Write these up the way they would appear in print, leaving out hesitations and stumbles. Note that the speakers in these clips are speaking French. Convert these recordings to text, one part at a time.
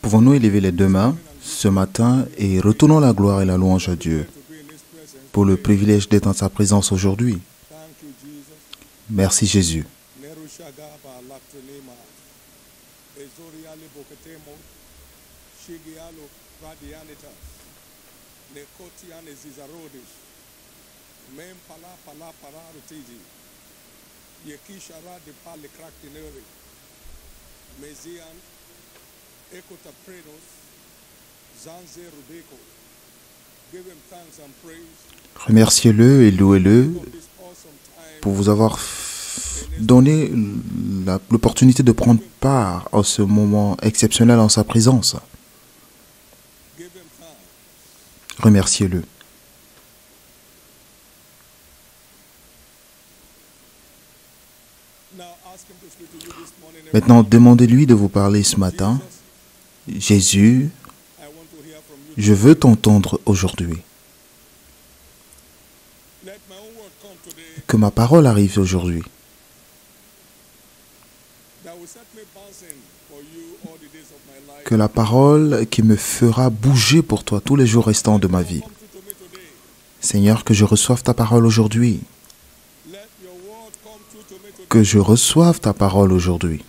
Pouvons-nous élever les deux mains ce matin et retournons la gloire et la louange à Dieu pour le privilège d'être en sa présence aujourd'hui. Merci Jésus. Remerciez-le et louez-le pour vous avoir donné l'opportunité de prendre part à ce moment exceptionnel en sa présence. Remerciez-le. Maintenant, demandez-lui de vous parler ce matin. Jésus, je veux t'entendre aujourd'hui. Que ma parole arrive aujourd'hui. Que la parole qui me fera bouger pour toi tous les jours restants de ma vie. Seigneur, que je reçoive ta parole aujourd'hui. Que je reçoive ta parole aujourd'hui.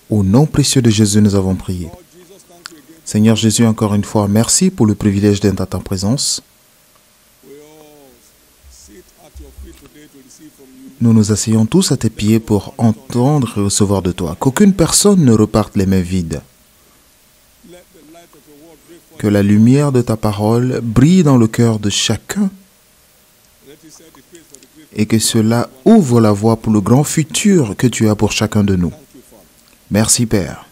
Au nom précieux de Jésus, nous avons prié. Seigneur Jésus, encore une fois, merci pour le privilège d'être à ta présence. Nous nous asseyons tous à tes pieds pour entendre et recevoir de toi. Qu'aucune personne ne reparte les mains vides. Que la lumière de ta parole brille dans le cœur de chacun et que cela ouvre la voie pour le grand futur que tu as pour chacun de nous. Merci Père.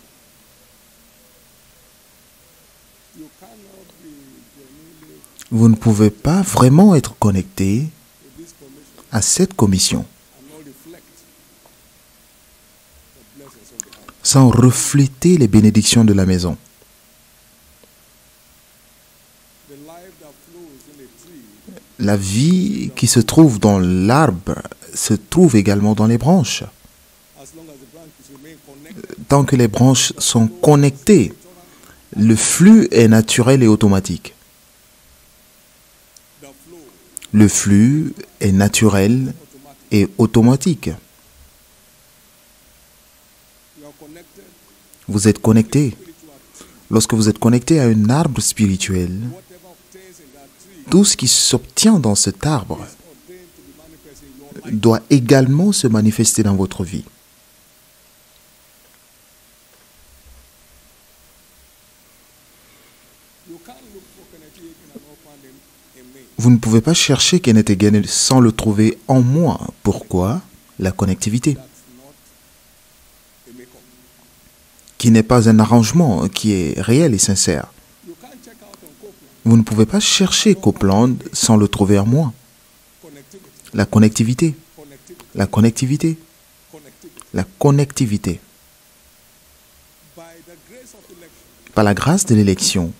Vous ne pouvez pas vraiment être connecté à cette commission sans refléter les bénédictions de la maison. La vie qui se trouve dans l'arbre se trouve également dans les branches. Tant que les branches sont connectées, le flux est naturel et automatique. Le flux est naturel et automatique. Vous êtes connecté. Lorsque vous êtes connecté à un arbre spirituel, tout ce qui s'obtient dans cet arbre doit également se manifester dans votre vie. Vous ne pouvez pas chercher Kenneth Hagin sans le trouver en moi. Pourquoi? La connectivité. Qui n'est pas un arrangement, qui est réel et sincère. Vous ne pouvez pas chercher Copeland sans le trouver en moi. La connectivité. La connectivité. La connectivité. Par la grâce de l'élection,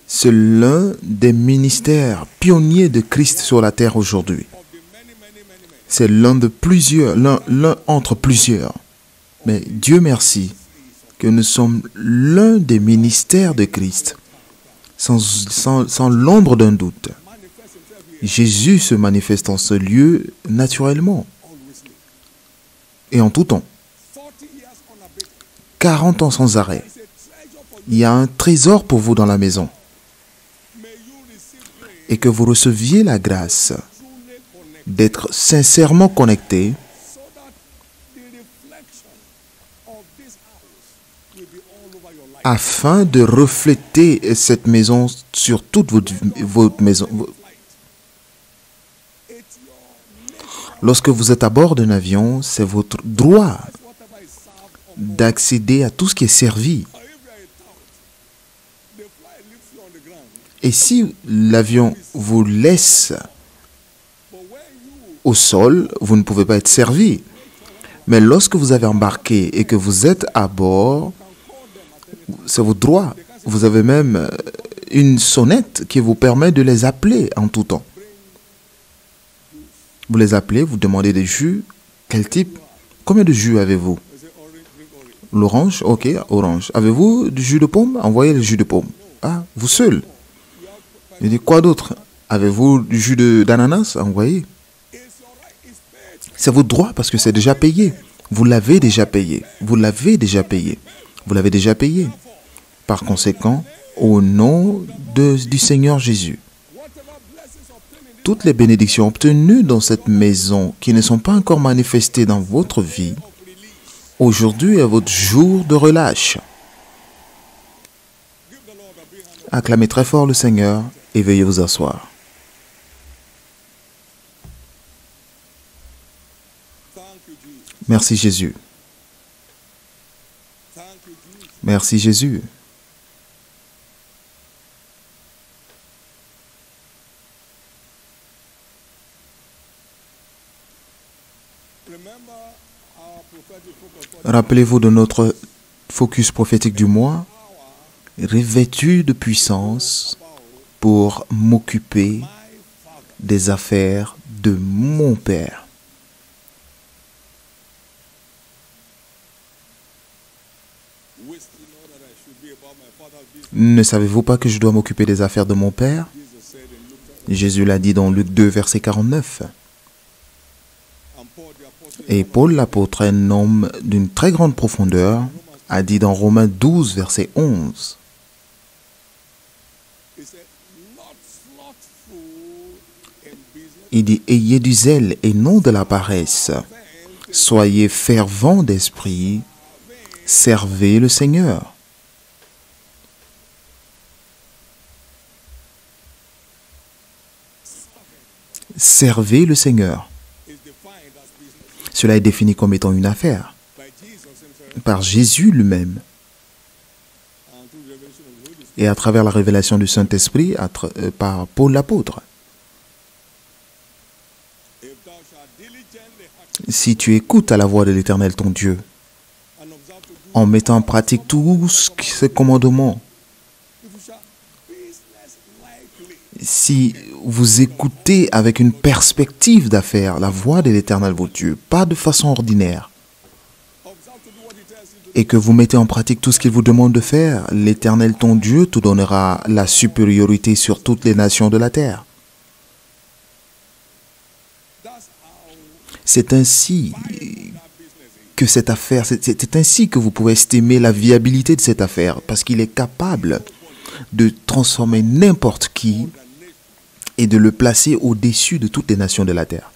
c'est l'un des ministères pionniers de Christ sur la terre aujourd'hui. C'est l'un de plusieurs, l'un entre plusieurs. Mais Dieu merci que nous sommes l'un des ministères de Christ, sans l'ombre d'un doute. Jésus se manifeste en ce lieu naturellement et en tout temps. 40 ans sans arrêt. Il y a un trésor pour vous dans la maison. Et que vous receviez la grâce d'être sincèrement connecté afin de refléter cette maison sur toute votre maison. Lorsque vous êtes à bord d'un avion, c'est votre droit d'accéder à tout ce qui est servi. Et si l'avion vous laisse au sol, vous ne pouvez pas être servi. Mais lorsque vous avez embarqué et que vous êtes à bord, c'est votre droit. Vous avez même une sonnette qui vous permet de les appeler en tout temps. Vous les appelez, vous demandez des jus. Quel type? Combien de jus avez-vous? L'orange? Ok, orange. Avez-vous du jus de pomme? Envoyez le jus de pomme. Ah, vous seul. Il dit quoi d'autre? Avez-vous du jus d'ananas? Envoyez. C'est votre droit parce que c'est déjà payé. Vous l'avez déjà payé. Vous l'avez déjà payé. Vous l'avez déjà payé. Par conséquent, au nom du Seigneur Jésus, toutes les bénédictions obtenues dans cette maison qui ne sont pas encore manifestées dans votre vie, aujourd'hui est votre jour de relâche. Acclamez très fort le Seigneur et veuillez vous asseoir. Merci Jésus. Merci Jésus. Rappelez-vous de notre focus prophétique du mois, revêtu de puissance pour m'occuper des affaires de mon Père. Ne savez-vous pas que je dois m'occuper des affaires de mon Père? Jésus l'a dit dans Luc 2, verset 49. Et Paul l'apôtre, un homme d'une très grande profondeur, a dit dans Romains 12, verset 11. Il dit, ayez du zèle et non de la paresse. Soyez fervents d'esprit, servez le Seigneur. Servez le Seigneur. Cela est défini comme étant une affaire par Jésus lui-même. Et à travers la révélation du Saint-Esprit par Paul l'apôtre. Si tu écoutes à la voix de l'Éternel ton Dieu, en mettant en pratique tous ses commandements, si vous écoutez avec une perspective d'affaires la voix de l'Éternel votre Dieu, pas de façon ordinaire, et que vous mettez en pratique tout ce qu'il vous demande de faire, l'Éternel ton Dieu te donnera la supériorité sur toutes les nations de la terre. C'est ainsi que cette affaire, c'est ainsi que vous pouvez estimer la viabilité de cette affaire, parce qu'il est capable de transformer n'importe qui et de le placer au-dessus de toutes les nations de la terre.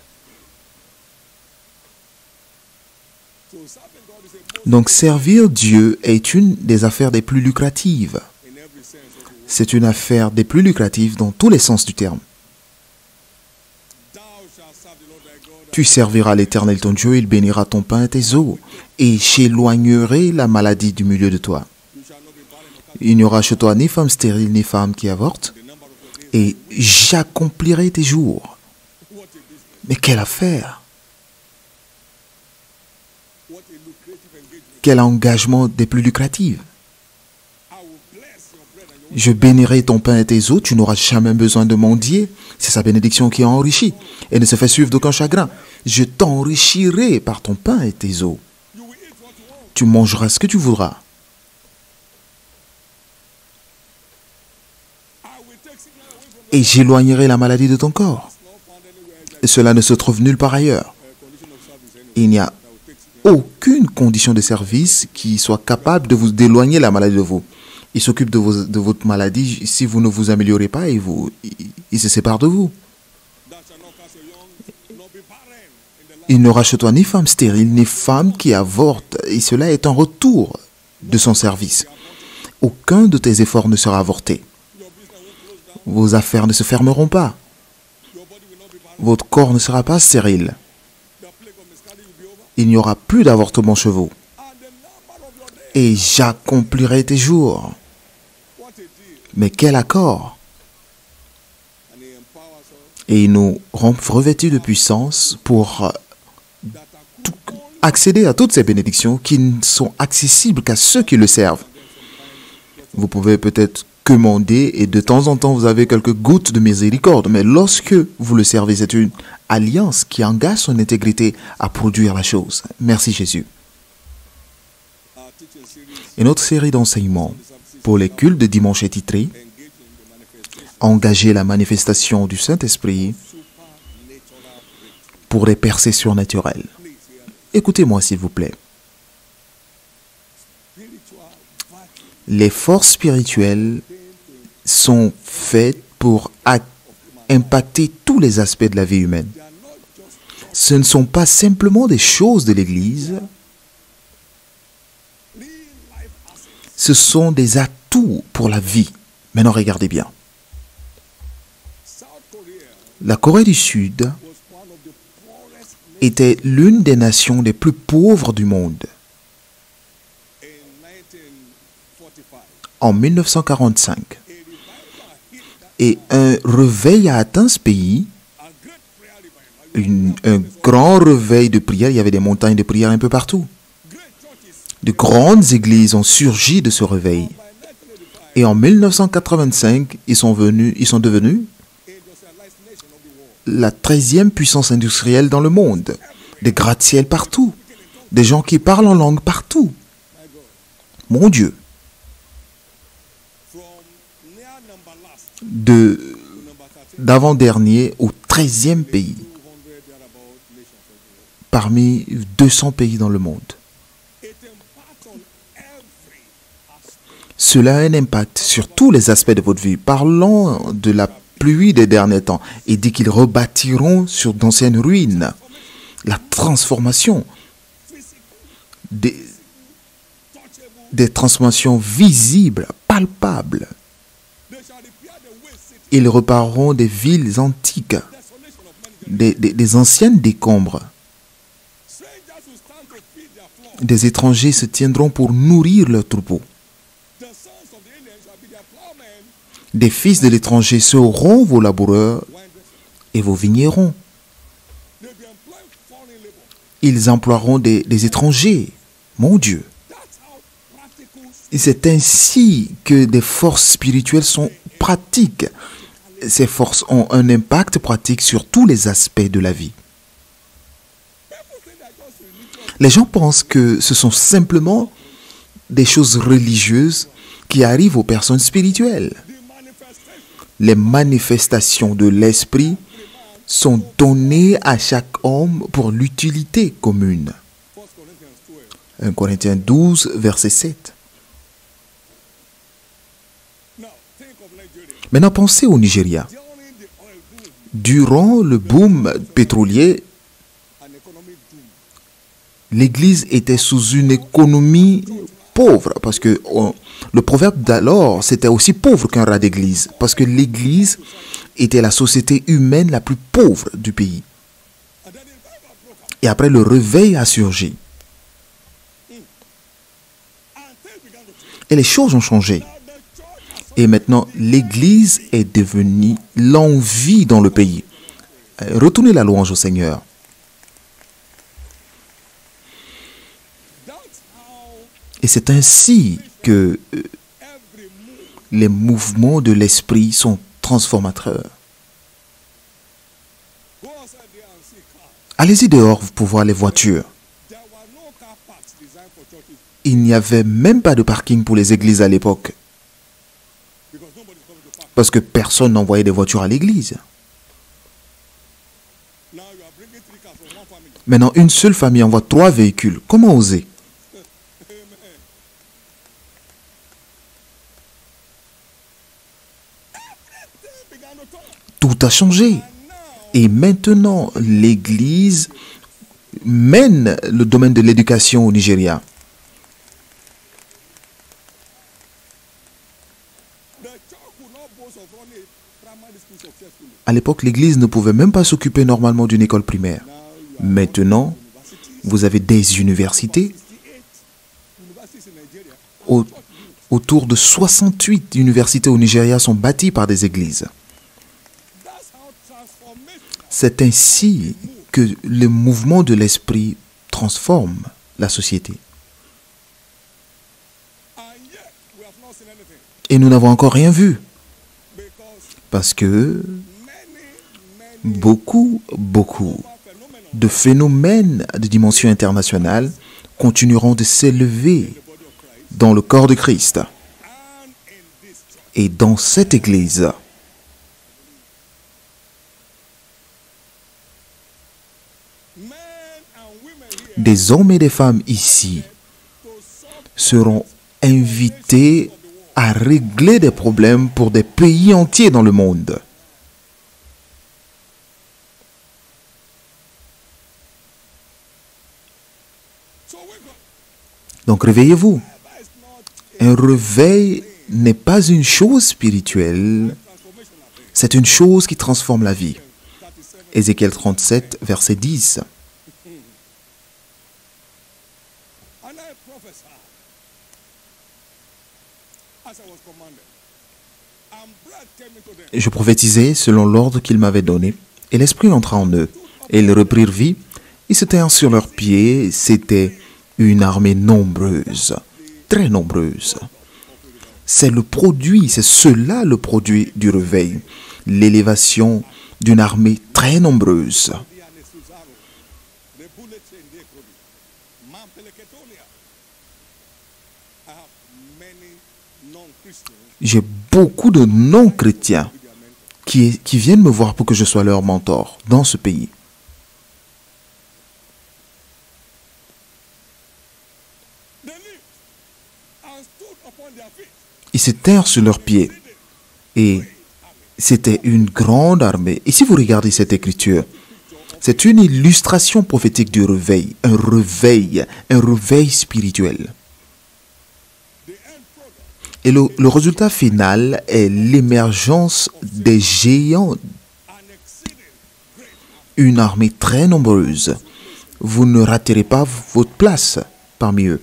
Donc servir Dieu est une des affaires les plus lucratives. C'est une affaire des plus lucratives dans tous les sens du terme. Tu serviras l'Éternel ton Dieu, il bénira ton pain et tes eaux, et j'éloignerai la maladie du milieu de toi. Il n'y aura chez toi ni femme stérile, ni femme qui avorte, et j'accomplirai tes jours. Mais quelle affaire! Quel engagement des plus lucratifs! Je bénirai ton pain et tes eaux, tu n'auras jamais besoin de mendier. C'est sa bénédiction qui enrichit et ne se fait suivre d'aucun chagrin. Je t'enrichirai par ton pain et tes eaux. Tu mangeras ce que tu voudras. Et j'éloignerai la maladie de ton corps. Et cela ne se trouve nulle part ailleurs. Il n'y a aucune condition de service qui soit capable de vous d'éloigner la maladie de vous. Il s'occupe de votre maladie si vous ne vous améliorez pas et il se sépare de vous. Il n'aura chez toi ni femme stérile, ni femme qui avorte, et cela est en retour de son service. Aucun de tes efforts ne sera avorté. Vos affaires ne se fermeront pas. Votre corps ne sera pas stérile. Il n'y aura plus d'avortement chez vous. Et j'accomplirai tes jours. Mais quel accord! Et il nous rend revêtus de puissance pour accéder à toutes ces bénédictions qui ne sont accessibles qu'à ceux qui le servent. Vous pouvez peut-être commander et de temps en temps vous avez quelques gouttes de miséricorde, mais lorsque vous le servez, c'est une alliance qui engage son intégrité à produire la chose. Merci Jésus. Et notre série d'enseignements pour les cultes de dimanche est titrée « Engager la manifestation du Saint-Esprit pour les percées surnaturelles ». Écoutez-moi s'il vous plaît. Les forces spirituelles sont faites pour impacter tous les aspects de la vie humaine. Ce ne sont pas simplement des choses de l'Église, ce sont des atouts pour la vie. Maintenant, regardez bien. La Corée du Sud était l'une des nations les plus pauvres du monde. En 1945. Et un réveil a atteint ce pays, un grand réveil de prière. Il y avait des montagnes de prière un peu partout. De grandes églises ont surgi de ce réveil. Et en 1985, ils sont devenus la 13e puissance industrielle dans le monde. Des gratte-ciel partout. Des gens qui parlent en langue partout. Mon Dieu. D'avant-dernier au 13e pays. Parmi 200 pays dans le monde. Cela a un impact sur tous les aspects de votre vie. Parlons de la pluie des derniers temps. Il dit qu'ils rebâtiront sur d'anciennes ruines. La transformation. Des transformations visibles, palpables. Ils repareront des villes antiques, des anciennes décombres. Des étrangers se tiendront pour nourrir leurs troupeaux. Des fils de l'étranger seront vos laboureurs et vos vignerons. Ils emploieront des étrangers. Mon Dieu. Et c'est ainsi que des forces spirituelles sont pratiques. Ces forces ont un impact pratique sur tous les aspects de la vie. Les gens pensent que ce sont simplement des choses religieuses qui arrivent aux personnes spirituelles. Les manifestations de l'esprit sont données à chaque homme pour l'utilité commune. 1 Corinthiens 12, verset 7. Maintenant, pensez au Nigeria. Durant le boom pétrolier, l'Église était sous une économie pauvre, parce que le proverbe d'alors, c'était aussi pauvre qu'un rat d'église, parce que l'Église était la société humaine la plus pauvre du pays. Et après, le réveil a surgi. Et les choses ont changé. Et maintenant, l'Église est devenue l'envie dans le pays. Retournez la louange au Seigneur. Et c'est ainsi que les mouvements de l'esprit sont transformateurs. Allez-y dehors pour voir les voitures. Il n'y avait même pas de parking pour les églises à l'époque. Parce que personne n'envoyait des voitures à l'église. Maintenant, une seule famille envoie 3 véhicules. Comment oser? Tout a changé. Et maintenant, l'Église mène le domaine de l'éducation au Nigeria. À l'époque, l'Église ne pouvait même pas s'occuper normalement d'une école primaire. Maintenant, vous avez des universités. Autour de 68 universités au Nigeria sont bâties par des églises. C'est ainsi que le mouvement de l'esprit transforme la société. Et nous n'avons encore rien vu. Parce que beaucoup de phénomènes de dimension internationale continueront de s'élever dans le corps de Christ. Et dans cette Église, des hommes et des femmes ici seront invités à régler des problèmes pour des pays entiers dans le monde. Donc réveillez-vous. Un réveil n'est pas une chose spirituelle, c'est une chose qui transforme la vie. Ézéchiel 37, verset 10. Je prophétisais selon l'ordre qu'il m'avait donné, et l'Esprit entra en eux, et ils reprirent vie, ils se tinrent sur leurs pieds, c'était une armée nombreuse, très nombreuse. C'est cela le produit du réveil, l'élévation d'une armée très nombreuse. J'ai beaucoup de non-chrétiens qui viennent me voir pour que je sois leur mentor dans ce pays. Ils se tinrent sur leurs pieds et c'était une grande armée. Et si vous regardez cette écriture, c'est une illustration prophétique du réveil, un réveil spirituel. Et le résultat final est l'émergence des géants, une armée très nombreuse. Vous ne raterez pas votre place parmi eux.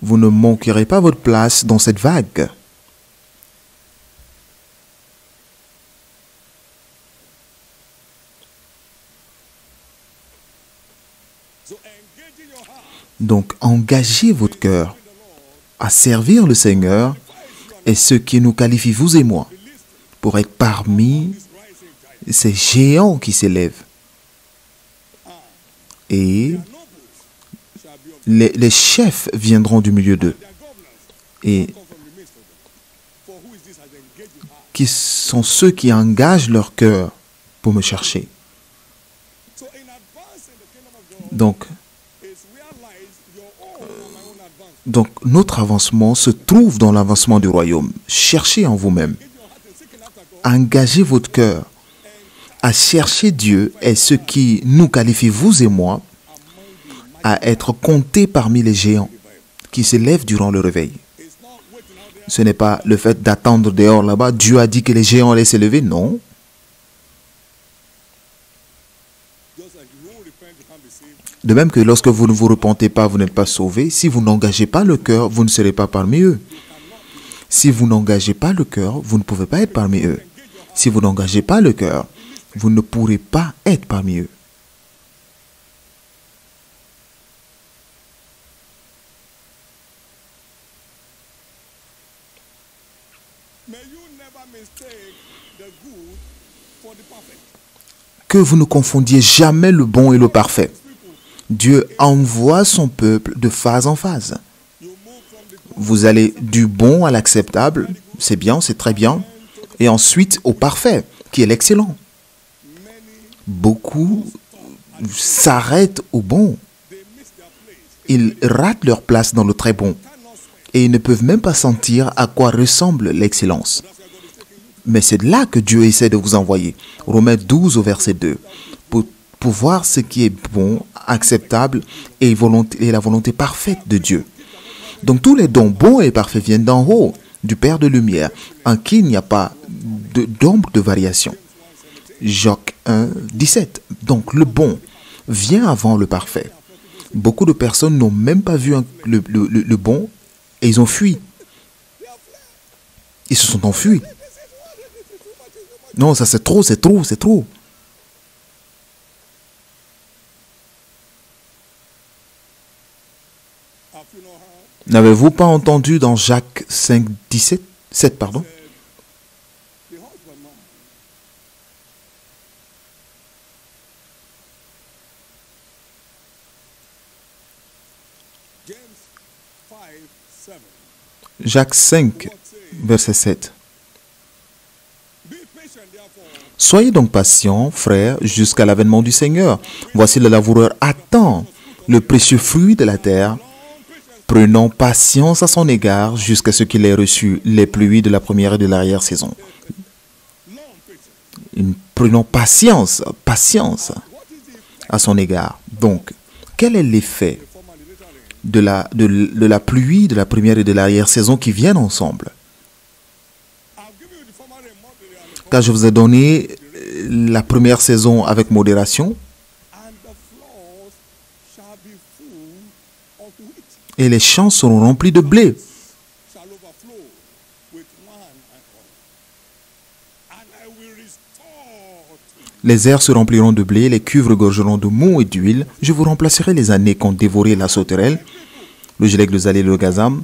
Vous ne manquerez pas votre place dans cette vague. Donc, engagez votre cœur à servir le Seigneur et ce qui nous qualifie, vous et moi, pour être parmi ces géants qui s'élèvent. Et les chefs viendront du milieu d'eux. Et qui sont ceux qui engagent leur cœur pour me chercher. Donc, notre avancement se trouve dans l'avancement du royaume. Cherchez en vous-même. Engagez votre cœur à chercher Dieu et ce qui nous qualifie, vous et moi, à être comptés parmi les géants qui s'élèvent durant le réveil. Ce n'est pas le fait d'attendre dehors là-bas. Dieu a dit que les géants allaient s'élever. Non. De même que lorsque vous ne vous repentez pas, vous n'êtes pas sauvés. Si vous n'engagez pas le cœur, vous ne serez pas parmi eux. Si vous n'engagez pas le cœur, vous ne pouvez pas être parmi eux. Si vous n'engagez pas le cœur, vous ne pourrez pas être parmi eux. Que vous ne confondiez jamais le bon et le parfait. Dieu envoie son peuple de phase en phase. Vous allez du bon à l'acceptable, c'est bien, c'est très bien, et ensuite au parfait, qui est l'excellent. Beaucoup s'arrêtent au bon. Ils ratent leur place dans le très bon. Et ils ne peuvent même pas sentir à quoi ressemble l'excellence. Mais c'est là que Dieu essaie de vous envoyer. Romains 12 au verset 2. Pour voir ce qui est bon, acceptable et la volonté parfaite de Dieu. Donc tous les dons bons et parfaits viennent d'en haut, du Père de lumière, en qui il n'y a pas d'ombre de variation. Jacques 1, 17. Donc le bon vient avant le parfait. Beaucoup de personnes n'ont même pas vu le bon et ils ont fui. Ils se sont enfuis. Non, ça c'est trop, c'est trop, c'est trop. N'avez-vous pas entendu dans Jacques 5, 17, 7, pardon? Jacques 5, verset 7. Soyez donc patients, frères, jusqu'à l'avènement du Seigneur. Voici le laboureur attend le précieux fruit de la terre, prenant patience à son égard jusqu'à ce qu'il ait reçu les pluies de la première et de l'arrière-saison. Prenons patience à son égard. Donc, quel est l'effet de la pluie de la première et de l'arrière-saison qui viennent ensemble? Car je vous ai donné la première saison avec modération, et les champs seront remplis de blé. Les airs se rempliront de blé, les cuves regorgeront de mou et d'huile. Je vous remplacerai les années qu'ont dévoré la sauterelle, le gélec, le zalé, le gazam,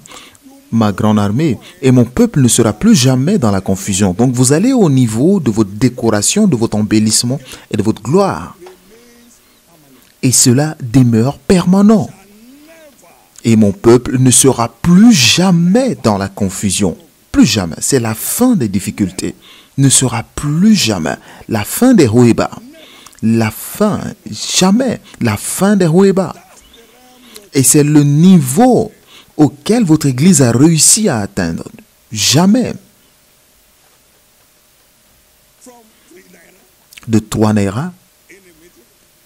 ma grande armée, et mon peuple ne sera plus jamais dans la confusion. Donc vous allez au niveau de votre décoration, de votre embellissement et de votre gloire. Et cela demeure permanent. Et mon peuple ne sera plus jamais dans la confusion. Plus jamais. C'est la fin des difficultés. Ne sera plus jamais. La fin des hauts et bas. La fin, jamais. La fin des hauts et bas. Et c'est le niveau auquel votre Église a réussi à atteindre. Jamais. De 3 naira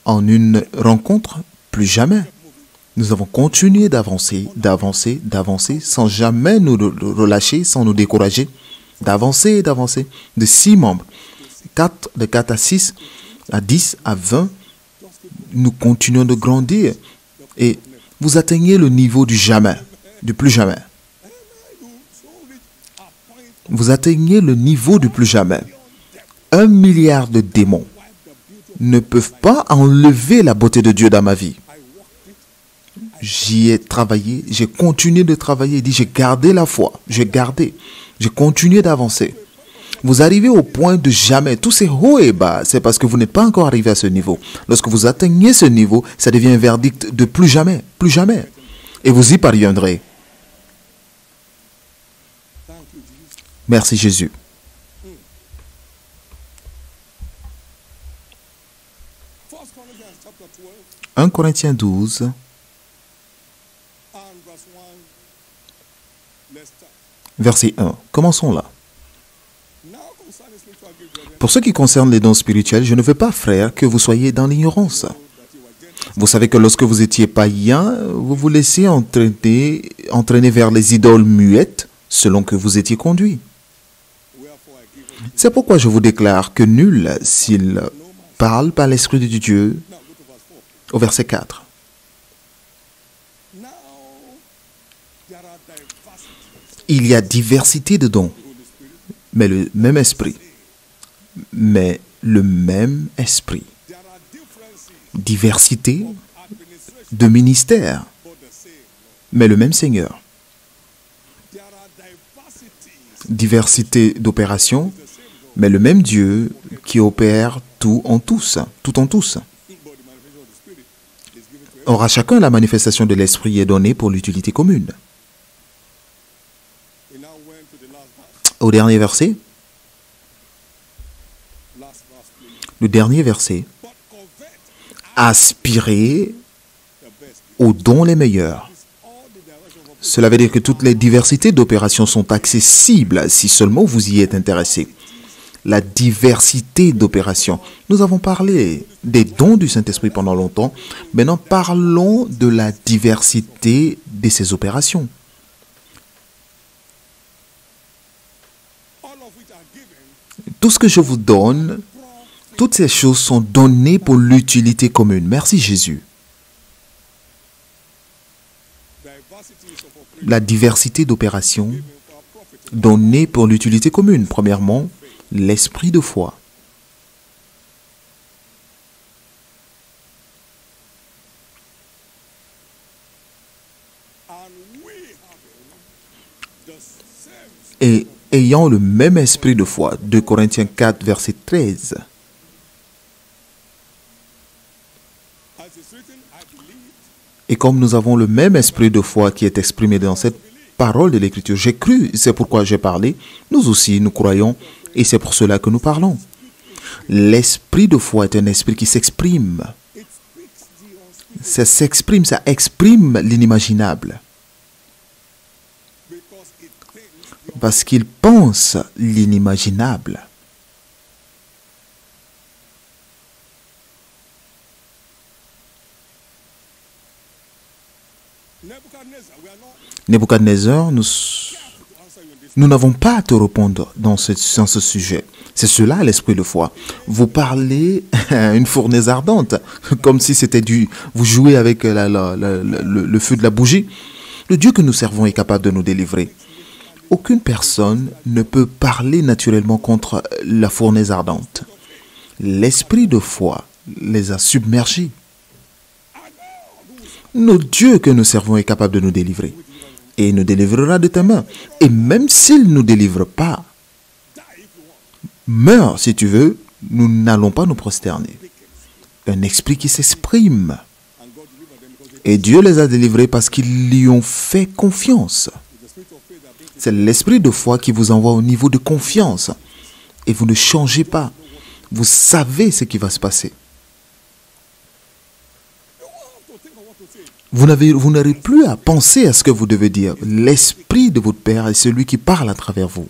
en une rencontre, plus jamais. Nous avons continué d'avancer, sans jamais nous relâcher, sans nous décourager, d'avancer. De 6 membres, de 4 à 6, à 10, à 20, nous continuons de grandir. Et vous atteignez le niveau du jamais, du plus jamais. Vous atteignez le niveau du plus jamais. 1 milliard de démons ne peuvent pas enlever la beauté de Dieu dans ma vie. J'y ai travaillé, j'ai continué de travailler, j'ai gardé la foi, j'ai continué d'avancer. Vous arrivez au point de jamais, tous ces hauts et bas, c'est parce que vous n'êtes pas encore arrivé à ce niveau. Lorsque vous atteignez ce niveau, ça devient un verdict de plus jamais. Et vous y parviendrez. Merci Jésus. 1 Corinthiens 12, verset 1. Commençons là. Pour ce qui concerne les dons spirituels, je ne veux pas, frères, que vous soyez dans l'ignorance. Vous savez que lorsque vous étiez païens, vous vous laissiez entraîner vers les idoles muettes, selon que vous étiez conduits. C'est pourquoi je vous déclare que nul, s'il parle par l'Esprit de Dieu, au verset 4. Il y a diversité de dons, mais le même esprit. Diversité de ministères, mais le même Seigneur. Diversité d'opérations, mais le même Dieu qui opère tout en tous. Or, à chacun, la manifestation de l'Esprit est donnée pour l'utilité commune. Au dernier verset, le dernier verset, aspirez aux dons les meilleurs. Cela veut dire que toutes les diversités d'opérations sont accessibles si seulement vous y êtes intéressé. La diversité d'opérations. Nous avons parlé des dons du Saint-Esprit pendant longtemps. Maintenant, parlons de la diversité de ces opérations. Tout ce que je vous donne, toutes ces choses sont données pour l'utilité commune. Merci Jésus. La diversité d'opérations donnée pour l'utilité commune. Premièrement, l'esprit de foi. Et ayant le même esprit de foi. 2 Corinthiens 4, verset 13. Et comme nous avons le même esprit de foi qui est exprimé dans cette parole de l'Écriture, j'ai cru, c'est pourquoi j'ai parlé. Nous aussi, nous croyons, et c'est pour cela que nous parlons. L'esprit de foi est un esprit qui s'exprime. Ça s'exprime, ça exprime l'inimaginable. Parce qu'il pense l'inimaginable. Nebuchadnezzar, nous n'avons pas à te répondre dans ce sujet. C'est cela l'esprit de foi. Vous parlez à une fournaise ardente, comme si c'était vous jouez avec le feu de la bougie. Le Dieu que nous servons est capable de nous délivrer. Aucune personne ne peut parler naturellement contre la fournaise ardente. L'esprit de foi les a submergés. Notre Dieu que nous servons est capable de nous délivrer. Et il nous délivrera de ta main. Et même s'il ne nous délivre pas, meurs si tu veux, nous n'allons pas nous prosterner. Un esprit qui s'exprime. Et Dieu les a délivrés parce qu'ils lui ont fait confiance. C'est l'esprit de foi qui vous envoie au niveau de confiance. Et vous ne changez pas. Vous savez ce qui va se passer. Vous n'aurez plus à penser à ce que vous devez dire. L'esprit de votre Père est celui qui parle à travers vous.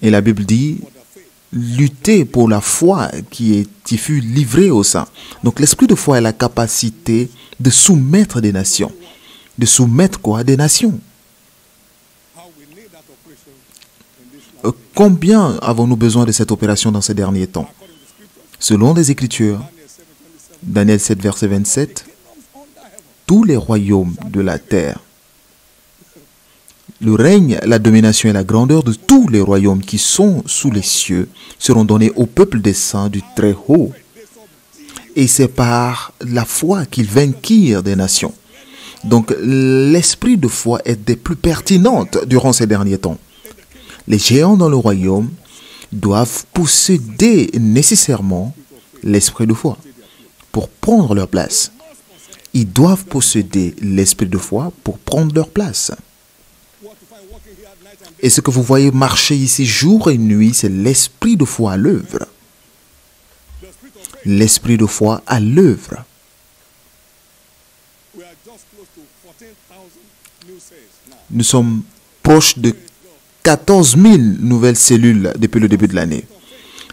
Et la Bible dit, lutter pour la foi qui fut livrée aux saints. Donc l'esprit de foi a la capacité de soumettre des nations. De soumettre quoi? Des nations. Combien avons-nous besoin de cette opération dans ces derniers temps? Selon les Écritures, Daniel 7, verset 27, tous les royaumes de la terre, le règne, la domination et la grandeur de tous les royaumes qui sont sous les cieux seront donnés au peuple des saints du Très-Haut. Et c'est par la foi qu'ils vainquirent des nations. Donc l'esprit de foi est des plus pertinentes durant ces derniers temps. Les géants dans le royaume doivent posséder nécessairement l'esprit de foi pour prendre leur place. Ils doivent posséder l'esprit de foi pour prendre leur place. Et ce que vous voyez marcher ici jour et nuit, c'est l'esprit de foi à l'œuvre. L'esprit de foi à l'œuvre. Nous sommes proches de 14 000 nouvelles cellules depuis le début de l'année.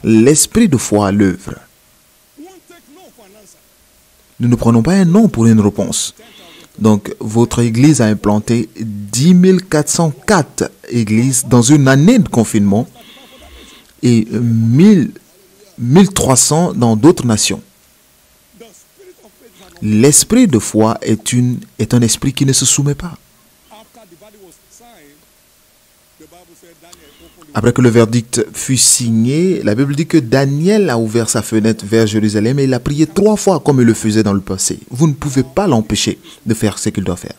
L'esprit de foi à l'œuvre. Nous ne prenons pas un nom pour une réponse. Donc, votre église a implanté 10 404 églises dans une année de confinement et 1300 dans d'autres nations. L'esprit de foi est un esprit qui ne se soumet pas. Après que le verdict fut signé, la Bible dit que Daniel a ouvert sa fenêtre vers Jérusalem et il a prié 3 fois comme il le faisait dans le passé. Vous ne pouvez pas l'empêcher de faire ce qu'il doit faire.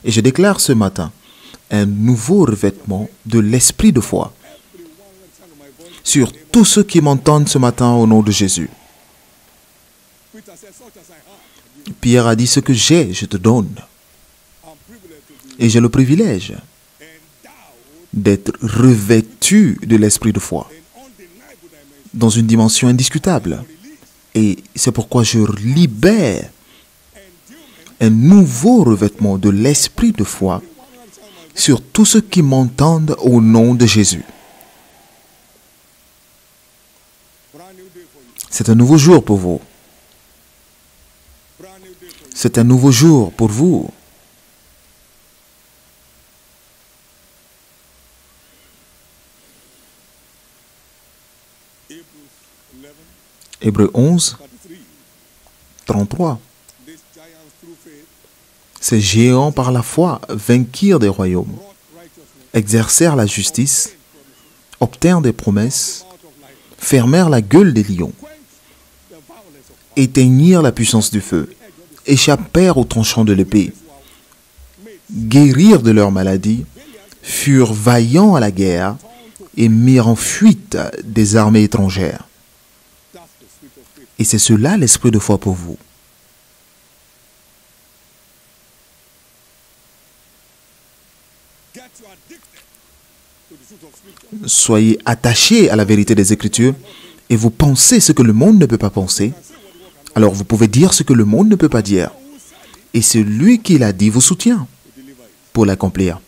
Et je déclare ce matin un nouveau revêtement de l'esprit de foi sur tous ceux qui m'entendent ce matin au nom de Jésus. Pierre a dit, ce que j'ai, je te donne. Et j'ai le privilège d'être revêtu de l'esprit de foi dans une dimension indiscutable. Et c'est pourquoi je libère un nouveau revêtement de l'esprit de foi sur tous ceux qui m'entendent au nom de Jésus. C'est un nouveau jour pour vous. C'est un nouveau jour pour vous. Hébreux 11, 33. Ces géants par la foi vainquirent des royaumes, exercèrent la justice, obtinrent des promesses, fermèrent la gueule des lions, éteignirent la puissance du feu, échappèrent au tranchant de l'épée, guérirent de leur maladie, furent vaillants à la guerre et mirent en fuite des armées étrangères. Et c'est cela l'esprit de foi pour vous. Soyez attachés à la vérité des Écritures et vous pensez ce que le monde ne peut pas penser. Alors vous pouvez dire ce que le monde ne peut pas dire. Et celui qui l'a dit vous soutient pour l'accomplir.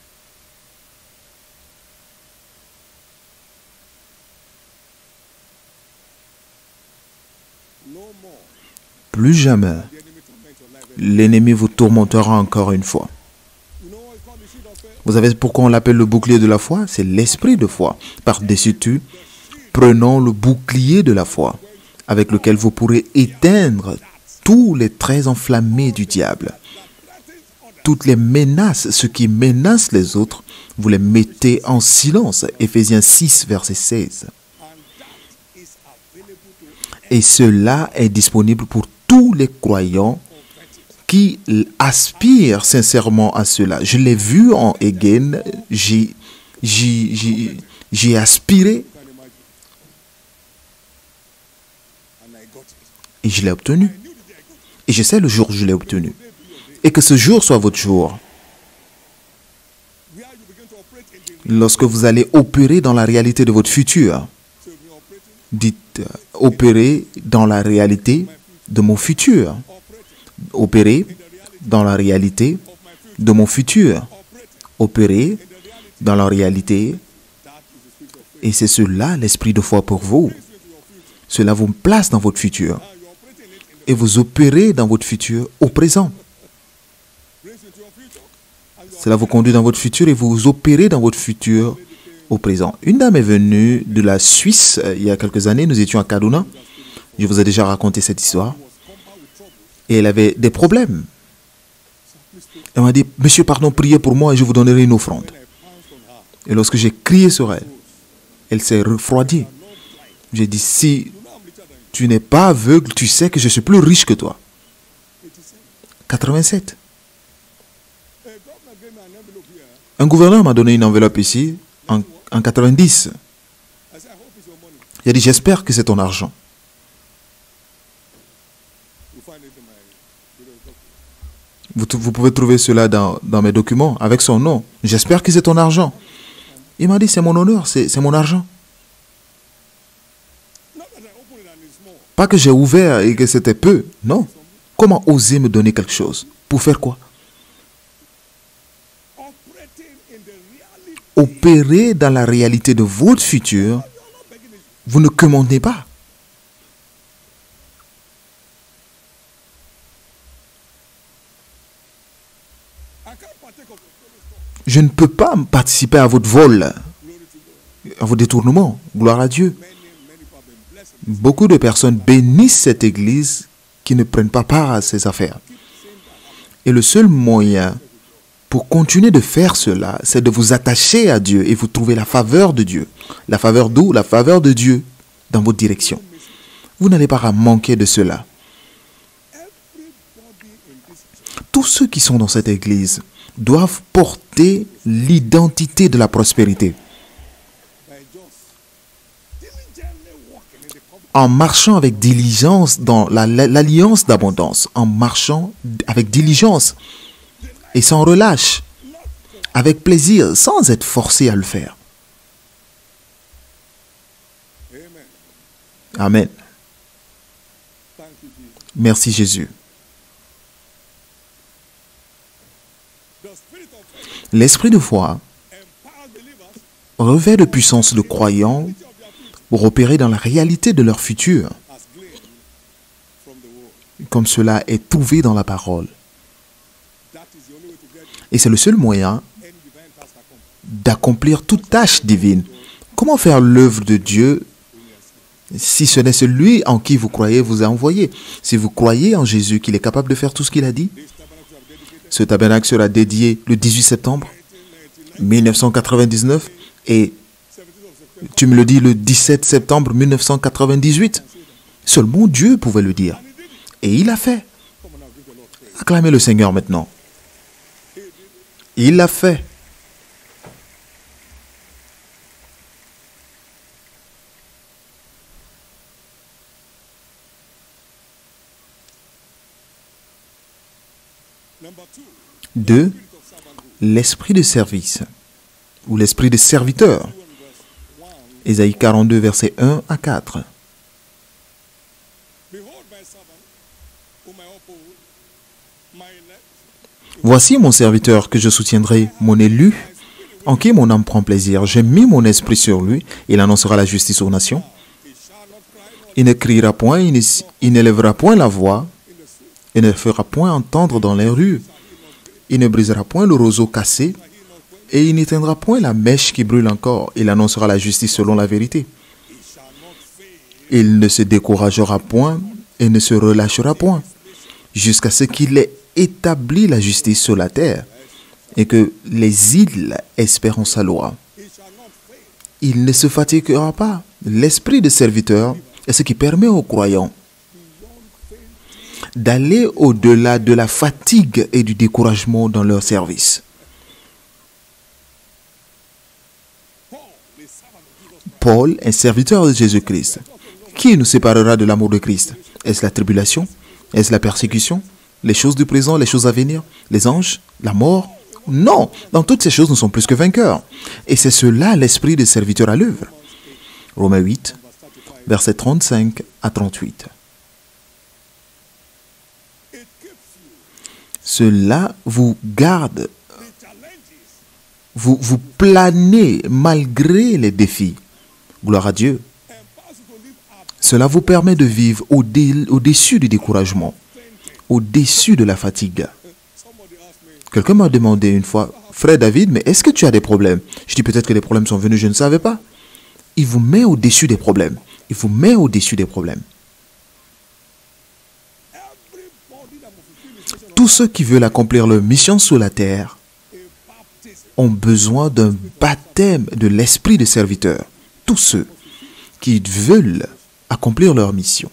Plus jamais, l'ennemi vous tourmentera encore une fois. Vous savez pourquoi on l'appelle le bouclier de la foi? C'est l'esprit de foi. Par-dessus, prenons le bouclier de la foi, avec lequel vous pourrez éteindre tous les traits enflammés du diable. Toutes les menaces, ce qui menace les autres, vous les mettez en silence. Éphésiens 6, verset 16. Et cela est disponible pour tous les croyants qui aspirent sincèrement à cela. Je l'ai vu en Egen, j'ai aspiré et je l'ai obtenu. Et je sais le jour où je l'ai obtenu. Et que ce jour soit votre jour. Lorsque vous allez opérer dans la réalité de votre futur, dites opérer dans la réalité de mon futur. Opérer dans la réalité de mon futur. Opérer dans la réalité. Et c'est cela l'esprit de foi pour vous. Cela vous place dans votre futur. Et vous opérez dans votre futur au présent. Cela vous conduit dans votre futur et vous opérez dans votre futur au présent. Une dame est venue de la Suisse il y a quelques années. Nous étions à Kaduna. Je vous ai déjà raconté cette histoire. Et elle avait des problèmes. Elle m'a dit, monsieur, pardon, priez pour moi et je vous donnerai une offrande. Et lorsque j'ai crié sur elle, elle s'est refroidie. J'ai dit, si tu n'es pas aveugle, tu sais que je suis plus riche que toi. 87. Un gouverneur m'a donné une enveloppe ici, en 90. Il a dit, j'espère que c'est ton argent. Vous pouvez trouver cela dans mes documents, avec son nom. J'espère que c'est ton argent. Il m'a dit, c'est mon honneur, c'est mon argent. Pas que j'ai ouvert et que c'était peu, non. Comment oser me donner quelque chose? Pour faire quoi? Opérer dans la réalité de votre futur, vous ne commandez pas. Je ne peux pas participer à votre vol, à vos détournements. Gloire à Dieu. Beaucoup de personnes bénissent cette église qui ne prennent pas part à ces affaires. Et le seul moyen pour continuer de faire cela, c'est de vous attacher à Dieu et vous trouver la faveur de Dieu. La faveur d'où? La faveur de Dieu dans votre direction. Vous n'allez pas manquer de cela. Tous ceux qui sont dans cette église doivent porter l'identité de la prospérité. En marchant avec diligence dans l'alliance d'abondance, en marchant avec diligence et sans relâche, avec plaisir, sans être forcé à le faire. Amen. Merci Jésus. L'esprit de foi revêt de puissance le croyant pour opérer dans la réalité de leur futur, comme cela est trouvé dans la parole. Et c'est le seul moyen d'accomplir toute tâche divine. Comment faire l'œuvre de Dieu si ce n'est celui en qui vous croyez vous a envoyé? Si vous croyez en Jésus qu'il est capable de faire tout ce qu'il a dit, ce tabernacle sera dédié le 18 septembre 1999 et tu me le dis le 17 septembre 1998. Seulement Dieu pouvait le dire. Et il a fait. Acclamez le Seigneur maintenant. Il l'a fait. Deux, l'esprit de service ou l'esprit de serviteur. Ésaïe 42, versets 1 à 4. Voici mon serviteur que je soutiendrai, mon élu, en qui mon âme prend plaisir. J'ai mis mon esprit sur lui, il annoncera la justice aux nations. Il ne criera point, il n'élèvera point la voix, il ne fera point entendre dans les rues. Il ne brisera point le roseau cassé, et il n'éteindra point la mèche qui brûle encore. Il annoncera la justice selon la vérité. Il ne se découragera point et ne se relâchera point, jusqu'à ce qu'il ait établi la justice sur la terre, et que les îles espèrent en sa loi. Il ne se fatiguera pas. L'esprit de serviteur est ce qui permet aux croyants d'aller au-delà de la fatigue et du découragement dans leur service. Paul, un serviteur de Jésus-Christ. Qui nous séparera de l'amour de Christ? Est-ce la tribulation? Est-ce la persécution? Les choses du présent, les choses à venir? Les anges? La mort? Non! Dans toutes ces choses, nous sommes plus que vainqueurs. Et c'est cela l'esprit de serviteur à l'œuvre. Romains 8, versets 35 à 38. Cela vous garde, vous planez malgré les défis. Gloire à Dieu. Cela vous permet de vivre au-dessus du découragement, au-dessus de la fatigue. Quelqu'un m'a demandé une fois, frère David, mais est-ce que tu as des problèmes? Je dis peut-être que les problèmes sont venus, je ne savais pas. Il vous met au-dessus des problèmes. Il vous met au-dessus des problèmes. Tous ceux qui veulent accomplir leur mission sur la terre ont besoin d'un baptême de l'esprit de serviteur. Tous ceux qui veulent accomplir leur mission.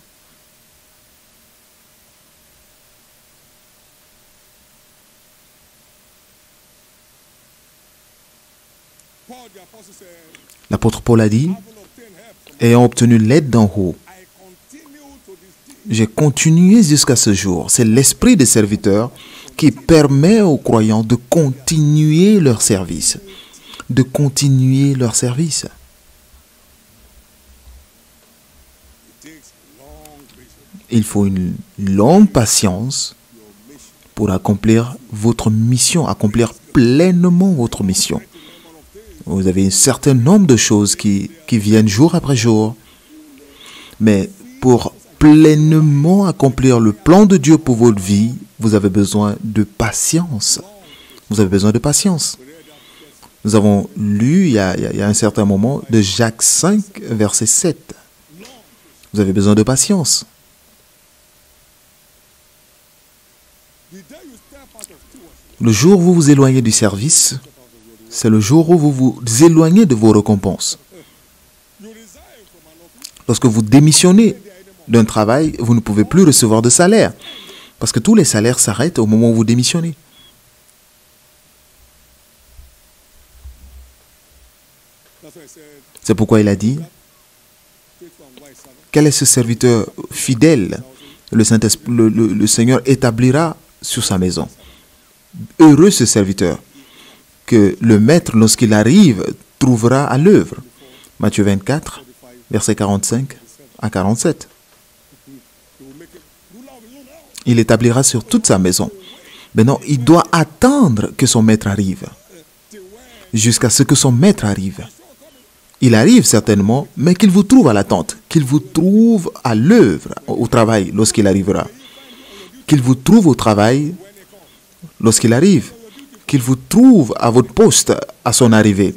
L'apôtre Paul a dit, ayant obtenu l'aide d'en haut, j'ai continué jusqu'à ce jour. C'est l'esprit des serviteurs qui permet aux croyants de continuer leur service. De continuer leur service. Il faut une longue patience pour accomplir votre mission, accomplir pleinement votre mission. Vous avez un certain nombre de choses qui viennent jour après jour. Mais pour pleinement accomplir le plan de Dieu pour votre vie, vous avez besoin de patience. Vous avez besoin de patience. Nous avons lu il y a un certain moment de Jacques 5, verset 7. Vous avez besoin de patience. Le jour où vous vous éloignez du service, c'est le jour où vous vous éloignez de vos récompenses. Lorsque vous démissionnez d'un travail, vous ne pouvez plus recevoir de salaire. Parce que tous les salaires s'arrêtent au moment où vous démissionnez. C'est pourquoi il a dit, quel est ce serviteur fidèle? Le Seigneur établira sur sa maison. Heureux ce serviteur que le maître, lorsqu'il arrive, trouvera à l'œuvre. Matthieu 24, versets 45 à 47. Il établira sur toute sa maison. Maintenant, il doit attendre que son maître arrive. Jusqu'à ce que son maître arrive. Il arrive certainement, mais qu'il vous trouve à l'attente. Qu'il vous trouve à l'œuvre, au travail, lorsqu'il arrivera. Qu'il vous trouve au travail lorsqu'il arrive. Qu'il vous trouve à votre poste à son arrivée.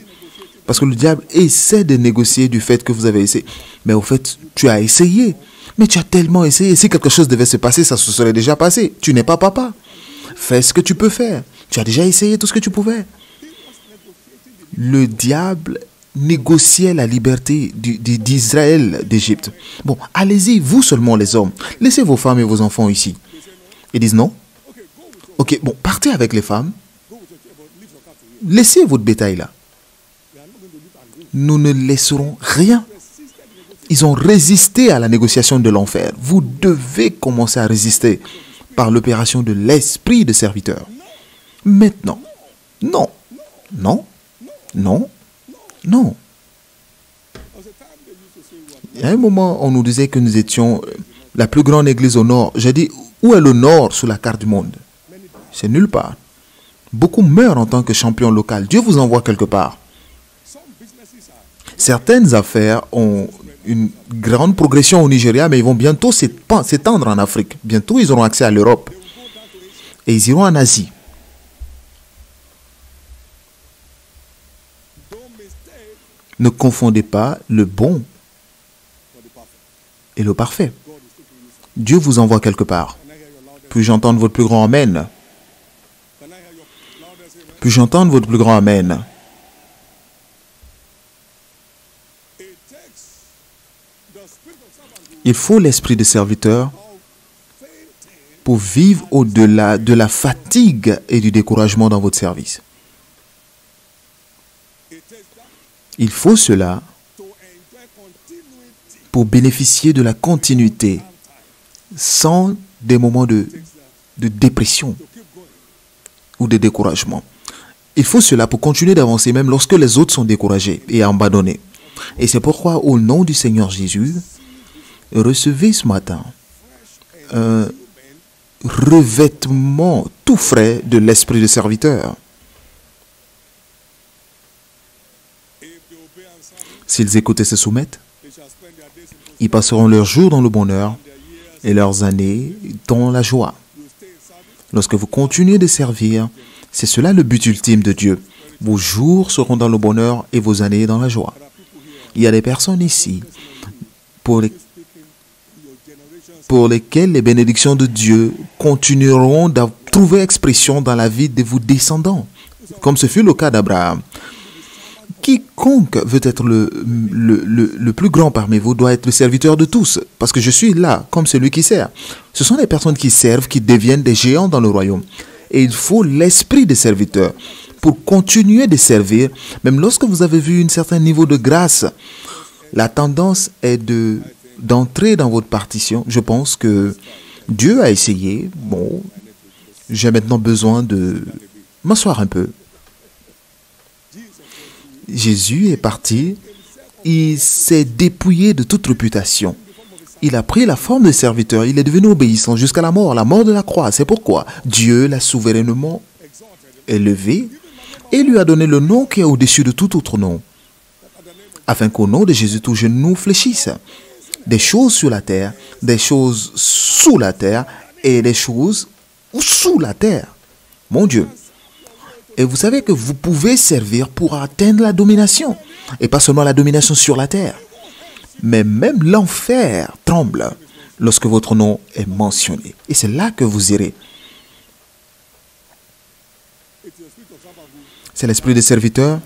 Parce que le diable essaie de négocier du fait que vous avez essayé. Mais au fait, tu as essayé. Mais tu as tellement essayé. Si quelque chose devait se passer, ça se serait déjà passé. Tu n'es pas papa. Fais ce que tu peux faire. Tu as déjà essayé tout ce que tu pouvais. Le diable négociait la liberté d'Israël, d'Égypte. Bon, allez-y, vous seulement les hommes. Laissez vos femmes et vos enfants ici. Ils disent non. Ok, bon, partez avec les femmes. Laissez votre bétail là. Nous ne laisserons rien. Ils ont résisté à la négociation de l'enfer. Vous devez commencer à résister par l'opération de l'esprit de serviteur. Maintenant, non, non, non, non. Il y a un moment, on nous disait que nous étions la plus grande église au nord. J'ai dit, où est le nord sur la carte du monde? C'est nulle part. Beaucoup meurent en tant que champion local. Dieu vous envoie quelque part. Certaines affaires ont une grande progression au Nigeria, mais ils vont bientôt s'étendre en Afrique. Bientôt, ils auront accès à l'Europe. Et ils iront en Asie. Ne confondez pas le bon et le parfait. Dieu vous envoie quelque part. Puis-je entendre votre plus grand Amen? Puis-je entendre votre plus grand Amen? Il faut l'esprit de serviteur pour vivre au-delà de la fatigue et du découragement dans votre service. Il faut cela pour bénéficier de la continuité sans des moments de dépression ou de découragement. Il faut cela pour continuer d'avancer même lorsque les autres sont découragés et abandonnés. Et c'est pourquoi, au nom du Seigneur Jésus, recevez ce matin un revêtement tout frais de l'esprit de serviteur. S'ils écoutent et se soumettent, ils passeront leurs jours dans le bonheur et leurs années dans la joie. Lorsque vous continuez de servir, c'est cela le but ultime de Dieu. Vos jours seront dans le bonheur et vos années dans la joie. Il y a des personnes ici pour lesquelles les bénédictions de Dieu continueront de trouver expression dans la vie de vos descendants, comme ce fut le cas d'Abraham. Quiconque veut être le plus grand parmi vous doit être le serviteur de tous, parce que je suis là comme celui qui sert. Ce sont les personnes qui servent qui deviennent des géants dans le royaume. Et il faut l'esprit des serviteurs pour continuer de servir, même lorsque vous avez vu un certain niveau de grâce. La tendance est d'entrer dans votre partition. Je pense que Dieu a essayé. Bon, j'ai maintenant besoin de m'asseoir un peu. Jésus est parti. Il s'est dépouillé de toute réputation. Il a pris la forme de serviteur. Il est devenu obéissant jusqu'à la mort de la croix. C'est pourquoi Dieu l'a souverainement élevé et lui a donné le nom qui est au-dessus de tout autre nom, afin qu'au nom de Jésus, tout genou fléchisse. Des choses sur la terre, des choses sous la terre et des choses sous la terre. Mon Dieu. Et vous savez que vous pouvez servir pour atteindre la domination. Et pas seulement la domination sur la terre. Mais même l'enfer tremble lorsque votre nom est mentionné. Et c'est là que vous irez. C'est l'esprit des serviteurs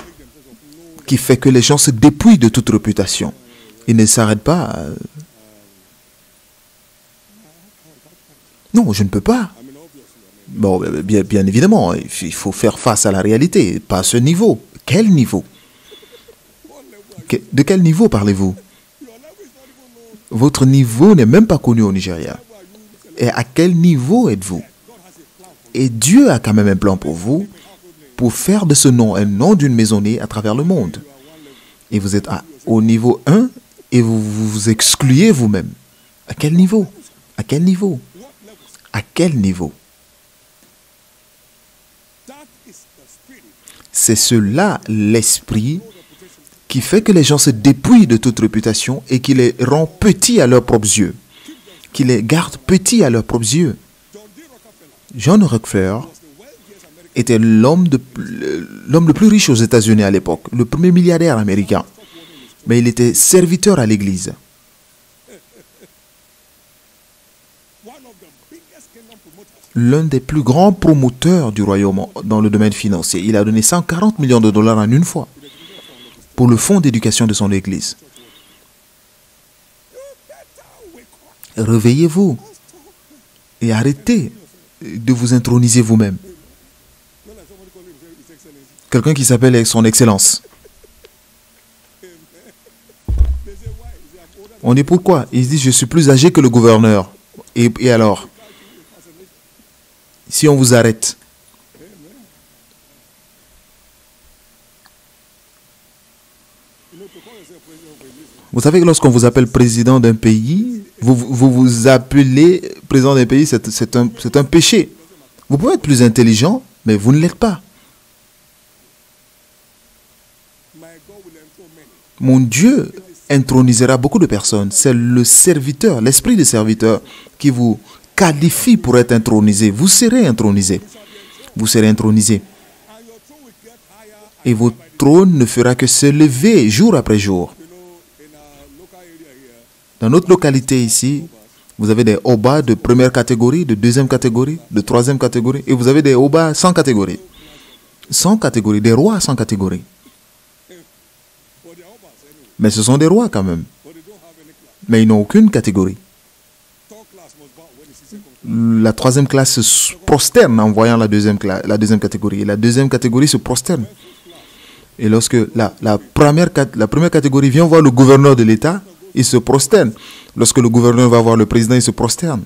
qui fait que les gens se dépouillent de toute réputation. Ils ne s'arrêtent pas. Non, je ne peux pas. Bon, bien évidemment, il faut faire face à la réalité, pas à ce niveau. Quel niveau? De quel niveau parlez-vous? Votre niveau n'est même pas connu au Nigeria. Et à quel niveau êtes-vous? Et Dieu a quand même un plan pour vous, pour faire de ce nom un nom d'une maisonnée à travers le monde. Et vous êtes au niveau 1 et vous vous excluez vous-même. À quel niveau? À quel niveau? À quel niveau? C'est cela l'esprit qui fait que les gens se dépouillent de toute réputation et qui les rend petits à leurs propres yeux. Qui les garde petits à leurs propres yeux. John Rockefeller était l'homme le plus riche aux États-Unis à l'époque, le premier milliardaire américain. Mais il était serviteur à l'Église. L'un des plus grands promoteurs du royaume dans le domaine financier. Il a donné 140 millions de dollars en une fois pour le fonds d'éducation de son Église. Réveillez-vous et arrêtez de vous introniser vous-même. Quelqu'un qui s'appelle son Excellence. On dit pourquoi? Il dit, je suis plus âgé que le gouverneur. Et alors? Si on vous arrête? Vous savez que lorsqu'on vous appelle président d'un pays, vous appelez président d'un pays, c'est un péché. Vous pouvez être plus intelligent, mais vous ne l'êtes pas. Mon Dieu intronisera beaucoup de personnes. C'est le serviteur, l'esprit de serviteur qui vous qualifie pour être intronisé. Vous serez intronisé. Vous serez intronisé. Et votre trône ne fera que se lever jour après jour. Dans notre localité ici, vous avez des Oba de première catégorie, de deuxième catégorie, de troisième catégorie, et vous avez des Oba sans catégorie. Sans catégorie, des rois sans catégorie. Mais ce sont des rois quand même. Mais ils n'ont aucune catégorie. La troisième classe se prosterne en voyant la deuxième catégorie. Et la deuxième catégorie se prosterne. Et lorsque la première catégorie vient voir le gouverneur de l'État, il se prosterne. Lorsque le gouverneur va voir le président, il se prosterne.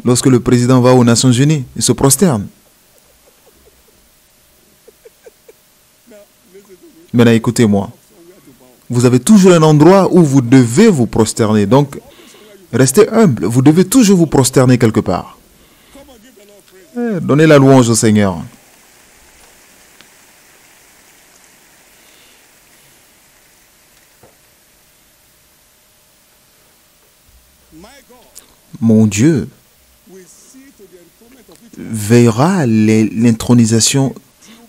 Lorsque le président va aux Nations Unies, il se prosterne. Maintenant, écoutez-moi. Vous avez toujours un endroit où vous devez vous prosterner. Donc, restez humble. Vous devez toujours vous prosterner quelque part. Donnez la louange au Seigneur. Mon Dieu veillera à l'intronisation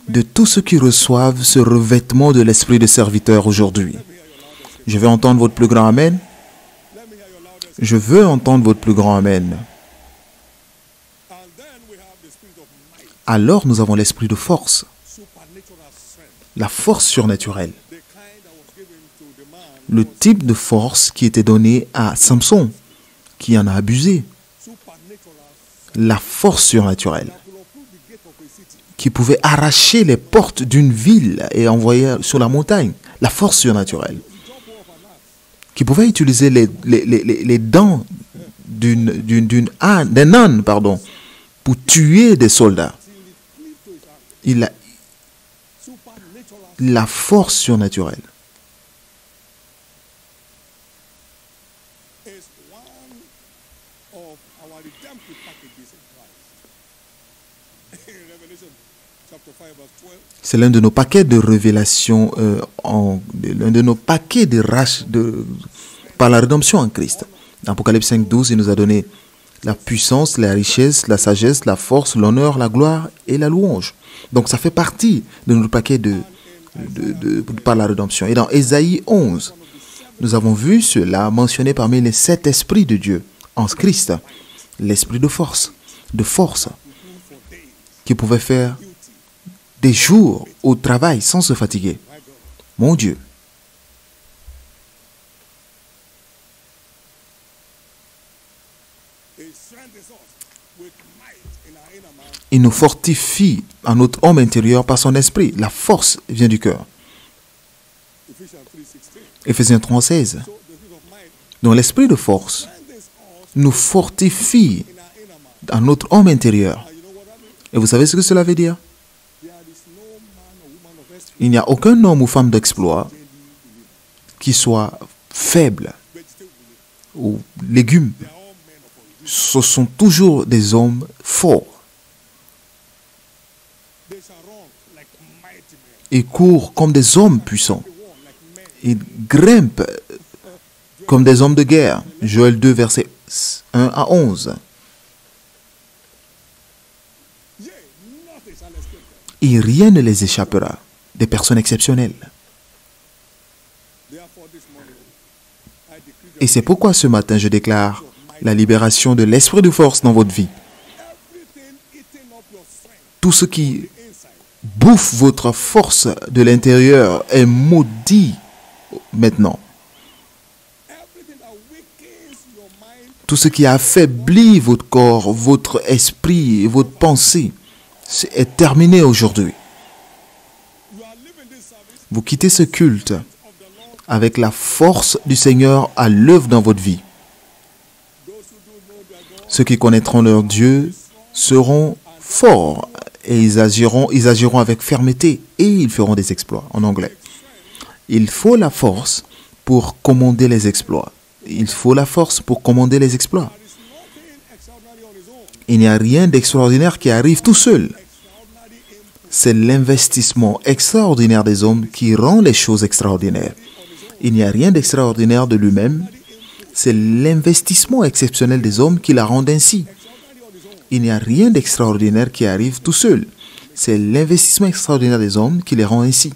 de tous ceux qui reçoivent ce revêtement de l'esprit de serviteur aujourd'hui. Je vais entendre votre plus grand Amen. Je veux entendre votre plus grand Amen. Alors nous avons l'esprit de force. La force surnaturelle. Le type de force qui était donné à Samson, qui en a abusé. La force surnaturelle. Qui pouvait arracher les portes d'une ville et envoyer sur la montagne. La force surnaturelle. Qui pouvait utiliser les dents d'un âne, pour tuer des soldats. La force surnaturelle. C'est l'un de nos paquets de révélations, l'un de nos paquets par la rédemption en Christ. Dans Apocalypse 5.12, il nous a donné la puissance, la richesse, la sagesse, la force, l'honneur, la gloire et la louange. Donc ça fait partie de notre paquet par la rédemption. Et dans Ésaïe 11, nous avons vu cela mentionné parmi les 7 esprits de Dieu en Christ. L'esprit de force, qui pouvait faire des jours au travail sans se fatiguer. Mon Dieu. Il nous fortifie en notre homme intérieur par son esprit. La force vient du cœur. Éphésiens 3.16. Donc l'esprit de force nous fortifie dans notre homme intérieur. Et vous savez ce que cela veut dire? Il n'y a aucun homme ou femme d'exploit qui soit faible ou légume. Ce sont toujours des hommes forts. Ils courent comme des hommes puissants. Ils grimpent comme des hommes de guerre. Joël 2, versets 1 à 11. Et rien ne les échappera. Des personnes exceptionnelles. Et c'est pourquoi ce matin, je déclare la libération de l'esprit de force dans votre vie. Tout ce qui bouffe votre force de l'intérieur est maudit maintenant. tout ce qui affaiblit votre corps, votre esprit, votre pensée, est terminé aujourd'hui. Vous quittez ce culte avec la force du Seigneur à l'œuvre dans votre vie. Ceux qui connaîtront leur Dieu seront forts et ils agiront avec fermeté et ils feront des exploits en anglais. Il faut la force pour commander les exploits. Il faut la force pour commander les exploits. Il n'y a rien d'extraordinaire qui arrive tout seul. C'est l'investissement extraordinaire des hommes qui rend les choses extraordinaires. Il n'y a rien d'extraordinaire de lui-même. C'est l'investissement exceptionnel des hommes qui la rendent ainsi. Il n'y a rien d'extraordinaire qui arrive tout seul. C'est l'investissement extraordinaire des hommes qui les rend ainsi.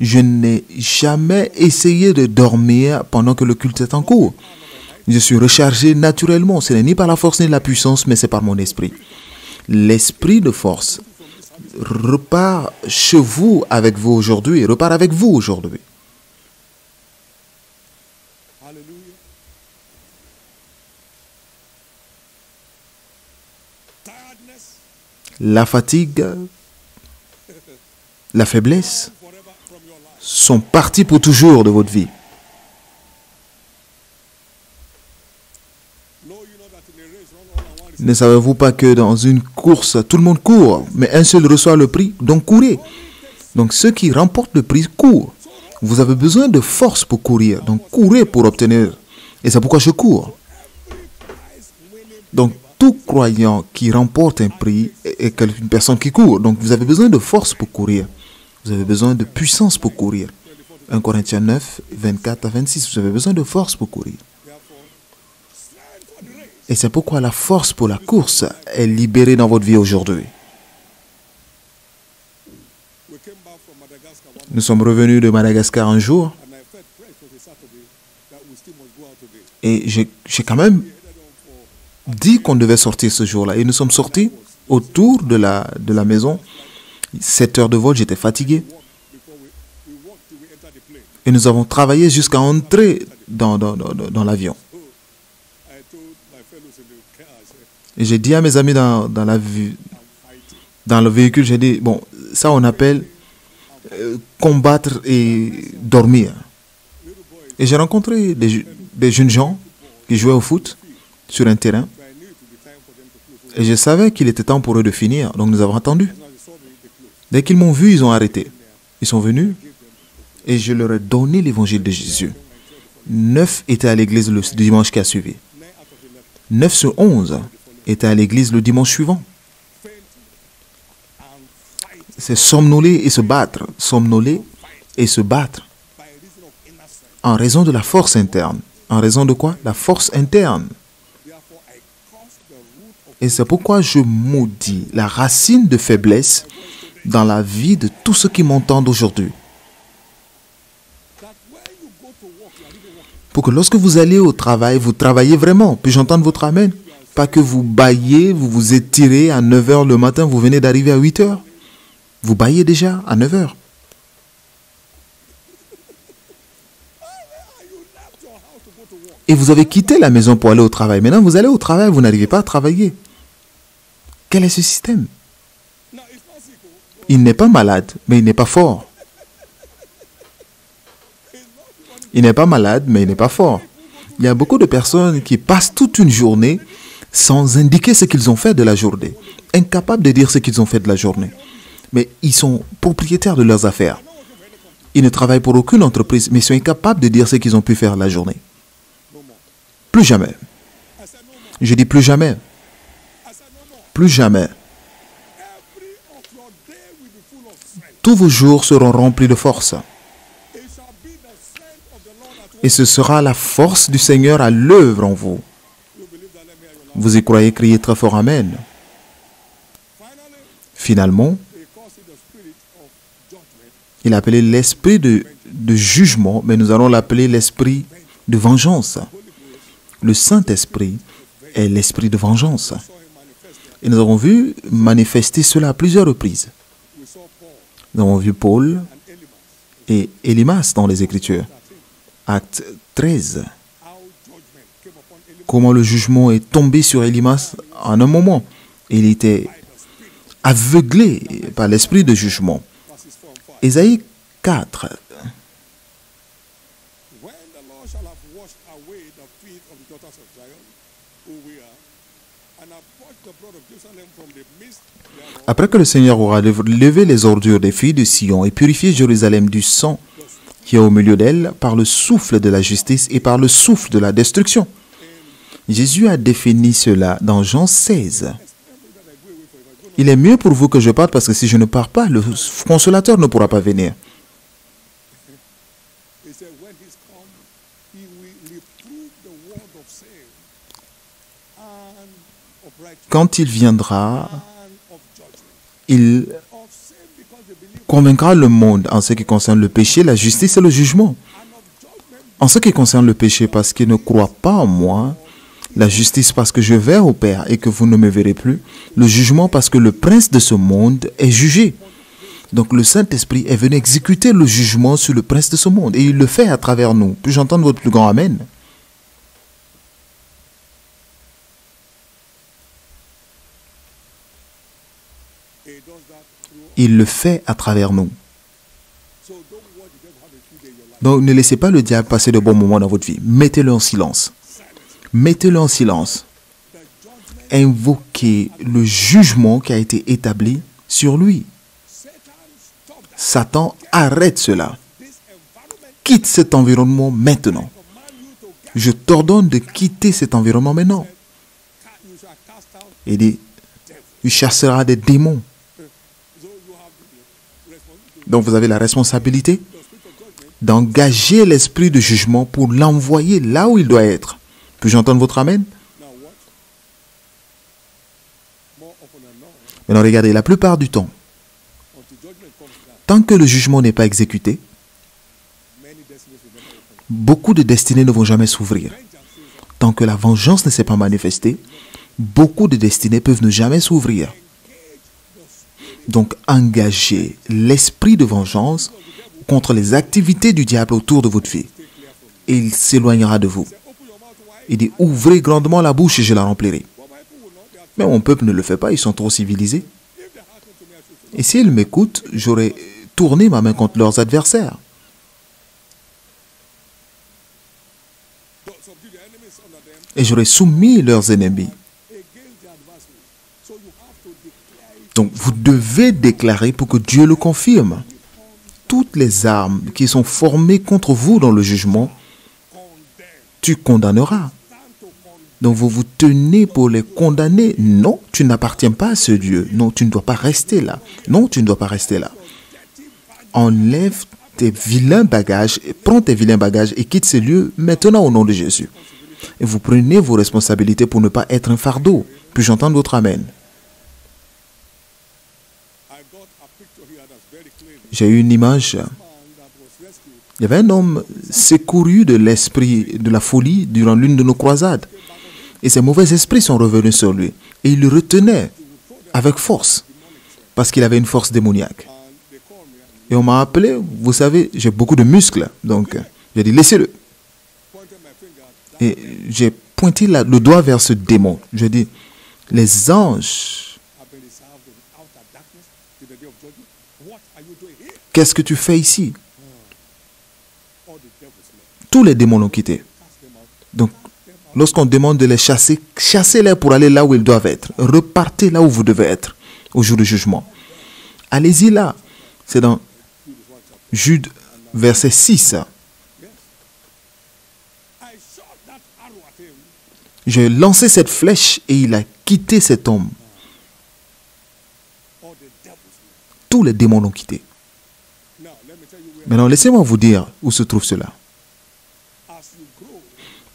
Je n'ai jamais essayé de dormir pendant que le culte est en cours. Je suis rechargé naturellement. Ce n'est ni par la force ni la puissance, mais c'est par mon esprit. L'esprit de force repart chez vous avec vous aujourd'hui, repart avec vous aujourd'hui. La fatigue, la faiblesse sont partis pour toujours de votre vie. Ne savez-vous pas que dans une course, tout le monde court, mais un seul reçoit le prix, donc courez. Donc ceux qui remportent le prix courent. Vous avez besoin de force pour courir, donc courez pour obtenir. Et c'est pourquoi je cours. Donc tout croyant qui remporte un prix est une personne qui court. Donc vous avez besoin de force pour courir. Vous avez besoin de puissance pour courir. 1 Corinthiens 9, 24 à 26. Vous avez besoin de force pour courir. Et c'est pourquoi la force pour la course est libérée dans votre vie aujourd'hui. Nous sommes revenus de Madagascar un jour. Et j'ai quand même dit qu'on devait sortir ce jour-là. Et nous sommes sortis autour de la maison. 7 heures de vol, j'étais fatigué. Et nous avons travaillé jusqu'à entrer dans l'avion. Et j'ai dit à mes amis dans le véhicule, j'ai dit, bon, ça on appelle combattre et dormir. Et j'ai rencontré des jeunes gens qui jouaient au foot sur un terrain. Et je savais qu'il était temps pour eux de finir, donc nous avons attendu. Dès qu'ils m'ont vu, ils ont arrêté. Ils sont venus et je leur ai donné l'évangile de Jésus. 9 étaient à l'église le dimanche qui a suivi. 9 sur 11 étaient à l'église le dimanche suivant. C'est somnoler et se battre. Somnoler et se battre. En raison de la force interne. En raison de quoi? La force interne. Et c'est pourquoi je maudis la racine de faiblesse dans la vie de tous ceux qui m'entendent aujourd'hui. Pour que lorsque vous allez au travail, vous travaillez vraiment. Puis-je entendre votre amen? Pas que vous baillez, vous vous étirez à 9 h le matin, vous venez d'arriver à 8 h. Vous baillez déjà à 9 h. Et vous avez quitté la maison pour aller au travail. Maintenant, vous allez au travail, vous n'arrivez pas à travailler. Quel est ce système? Il n'est pas malade, mais il n'est pas fort. Il n'est pas malade, mais il n'est pas fort. Il y a beaucoup de personnes qui passent toute une journée sans indiquer ce qu'ils ont fait de la journée. Incapables de dire ce qu'ils ont fait de la journée. Mais ils sont propriétaires de leurs affaires. Ils ne travaillent pour aucune entreprise, mais ils sont incapables de dire ce qu'ils ont pu faire la journée. Plus jamais. Je dis plus jamais. Plus jamais. Tous vos jours seront remplis de force. Et ce sera la force du Seigneur à l'œuvre en vous. Vous y croyez? Criez très fort Amen. Finalement, il a appelé l'esprit de jugement, mais nous allons l'appeler l'esprit de vengeance. Le Saint-Esprit est l'esprit de vengeance. Et nous avons vu manifester cela à plusieurs reprises. Nous avons vu Paul et Élymas dans les Écritures. Acte 13. Comment le jugement est tombé sur Élymas en un moment. Il était aveuglé par l'esprit de jugement. Ésaïe 4. Après que le Seigneur aura levé les ordures des filles de Sion et purifié Jérusalem du sang qui est au milieu d'elle par le souffle de la justice et par le souffle de la destruction. Jésus a défini cela dans Jean 16. Il est mieux pour vous que je parte parce que si je ne pars pas, le consolateur ne pourra pas venir. Quand il viendra, il convaincra le monde en ce qui concerne le péché, la justice et le jugement. En ce qui concerne le péché, parce qu'il ne croit pas en moi, la justice parce que je vais au Père et que vous ne me verrez plus, le jugement parce que le prince de ce monde est jugé. Donc le Saint-Esprit est venu exécuter le jugement sur le prince de ce monde et il le fait à travers nous. Puis-je entendre votre plus grand Amen? Il le fait à travers nous. Donc ne laissez pas le diable passer de bons moments dans votre vie. Mettez-le en silence. Mettez-le en silence. Invoquez le jugement qui a été établi sur lui. Satan, arrête cela. Quitte cet environnement maintenant. Je t'ordonne de quitter cet environnement maintenant. Il dit, tu chasseras des démons. Donc vous avez la responsabilité d'engager l'esprit de jugement pour l'envoyer là où il doit être. Puis-je entendre votre Amen? Maintenant regardez, la plupart du temps, tant que le jugement n'est pas exécuté, beaucoup de destinées ne vont jamais s'ouvrir. Tant que la vengeance ne s'est pas manifestée, beaucoup de destinées peuvent ne jamais s'ouvrir. Donc, engagez l'esprit de vengeance contre les activités du diable autour de votre vie. Et il s'éloignera de vous. Il dit, ouvrez grandement la bouche et je la remplirai. Mais mon peuple ne le fait pas, ils sont trop civilisés. Et s'ils m'écoutent, j'aurais tourné ma main contre leurs adversaires. Et j'aurais soumis leurs ennemis. Donc, vous devez déclarer pour que Dieu le confirme. Toutes les armes qui sont formées contre vous dans le jugement, tu condamneras. Donc, vous vous tenez pour les condamner. Non, tu n'appartiens pas à ce Dieu. Non, tu ne dois pas rester là. Non, tu ne dois pas rester là. Enlève tes vilains bagages, prends tes vilains bagages et quitte ces lieux maintenant au nom de Jésus. Et vous prenez vos responsabilités pour ne pas être un fardeau. Puis-je entendre votre Amen? J'ai eu une image. Il y avait un homme secouru de l'esprit de la folie durant l'une de nos croisades. Et ces mauvais esprits sont revenus sur lui. Et il le retenait avec force. Parce qu'il avait une force démoniaque. Et on m'a appelé, vous savez, j'ai beaucoup de muscles. Donc, j'ai dit, laissez-le. Et j'ai pointé le doigt vers ce démon. J'ai dit, les anges... Qu'est-ce que tu fais ici? Tous les démons l'ont quitté. Donc, lorsqu'on demande de les chasser, chassez-les pour aller là où ils doivent être. Repartez là où vous devez être au jour du jugement. Allez-y là. C'est dans Jude, verset 6. J'ai lancé cette flèche et il a quitté cet homme. Tous les démons l'ont quitté. Maintenant, laissez-moi vous dire où se trouve cela.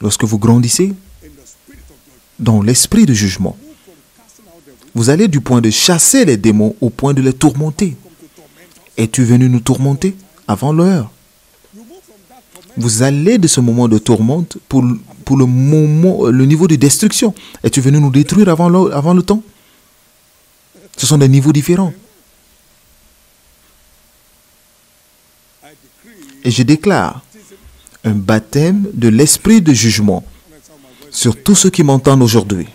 Lorsque vous grandissez dans l'esprit de jugement, vous allez du point de chasser les démons au point de les tourmenter. Es-tu venu nous tourmenter avant l'heure? Vous allez de ce moment de tourmente pour le niveau de destruction. Es-tu venu nous détruire avant le temps? Ce sont des niveaux différents. Et je déclare un baptême de l'esprit de jugement sur tous ceux qui m'entendent aujourd'hui.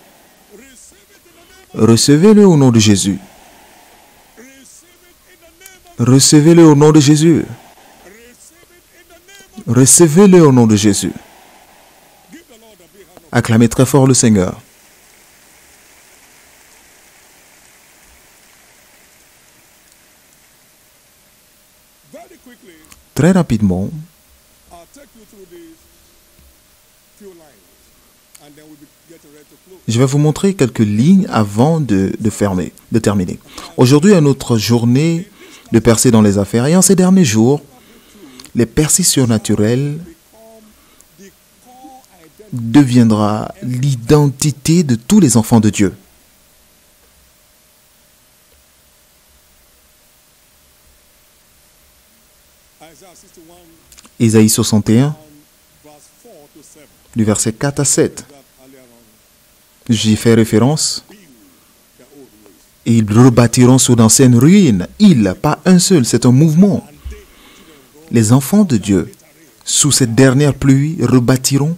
Recevez-le au nom de Jésus. Recevez-le au nom de Jésus. Recevez-le au nom de Jésus. Acclamez très fort le Seigneur. Très rapidement, je vais vous montrer quelques lignes avant de terminer. Aujourd'hui est notre journée de percée dans les affaires. Et en ces derniers jours, les percées surnaturelles deviendra l'identité de tous les enfants de Dieu. Ésaïe 61, du verset 4 à 7. J'y fais référence. Ils rebâtiront sur d'anciennes ruines. Ils, pas un seul, c'est un mouvement. Les enfants de Dieu, sous cette dernière pluie, rebâtiront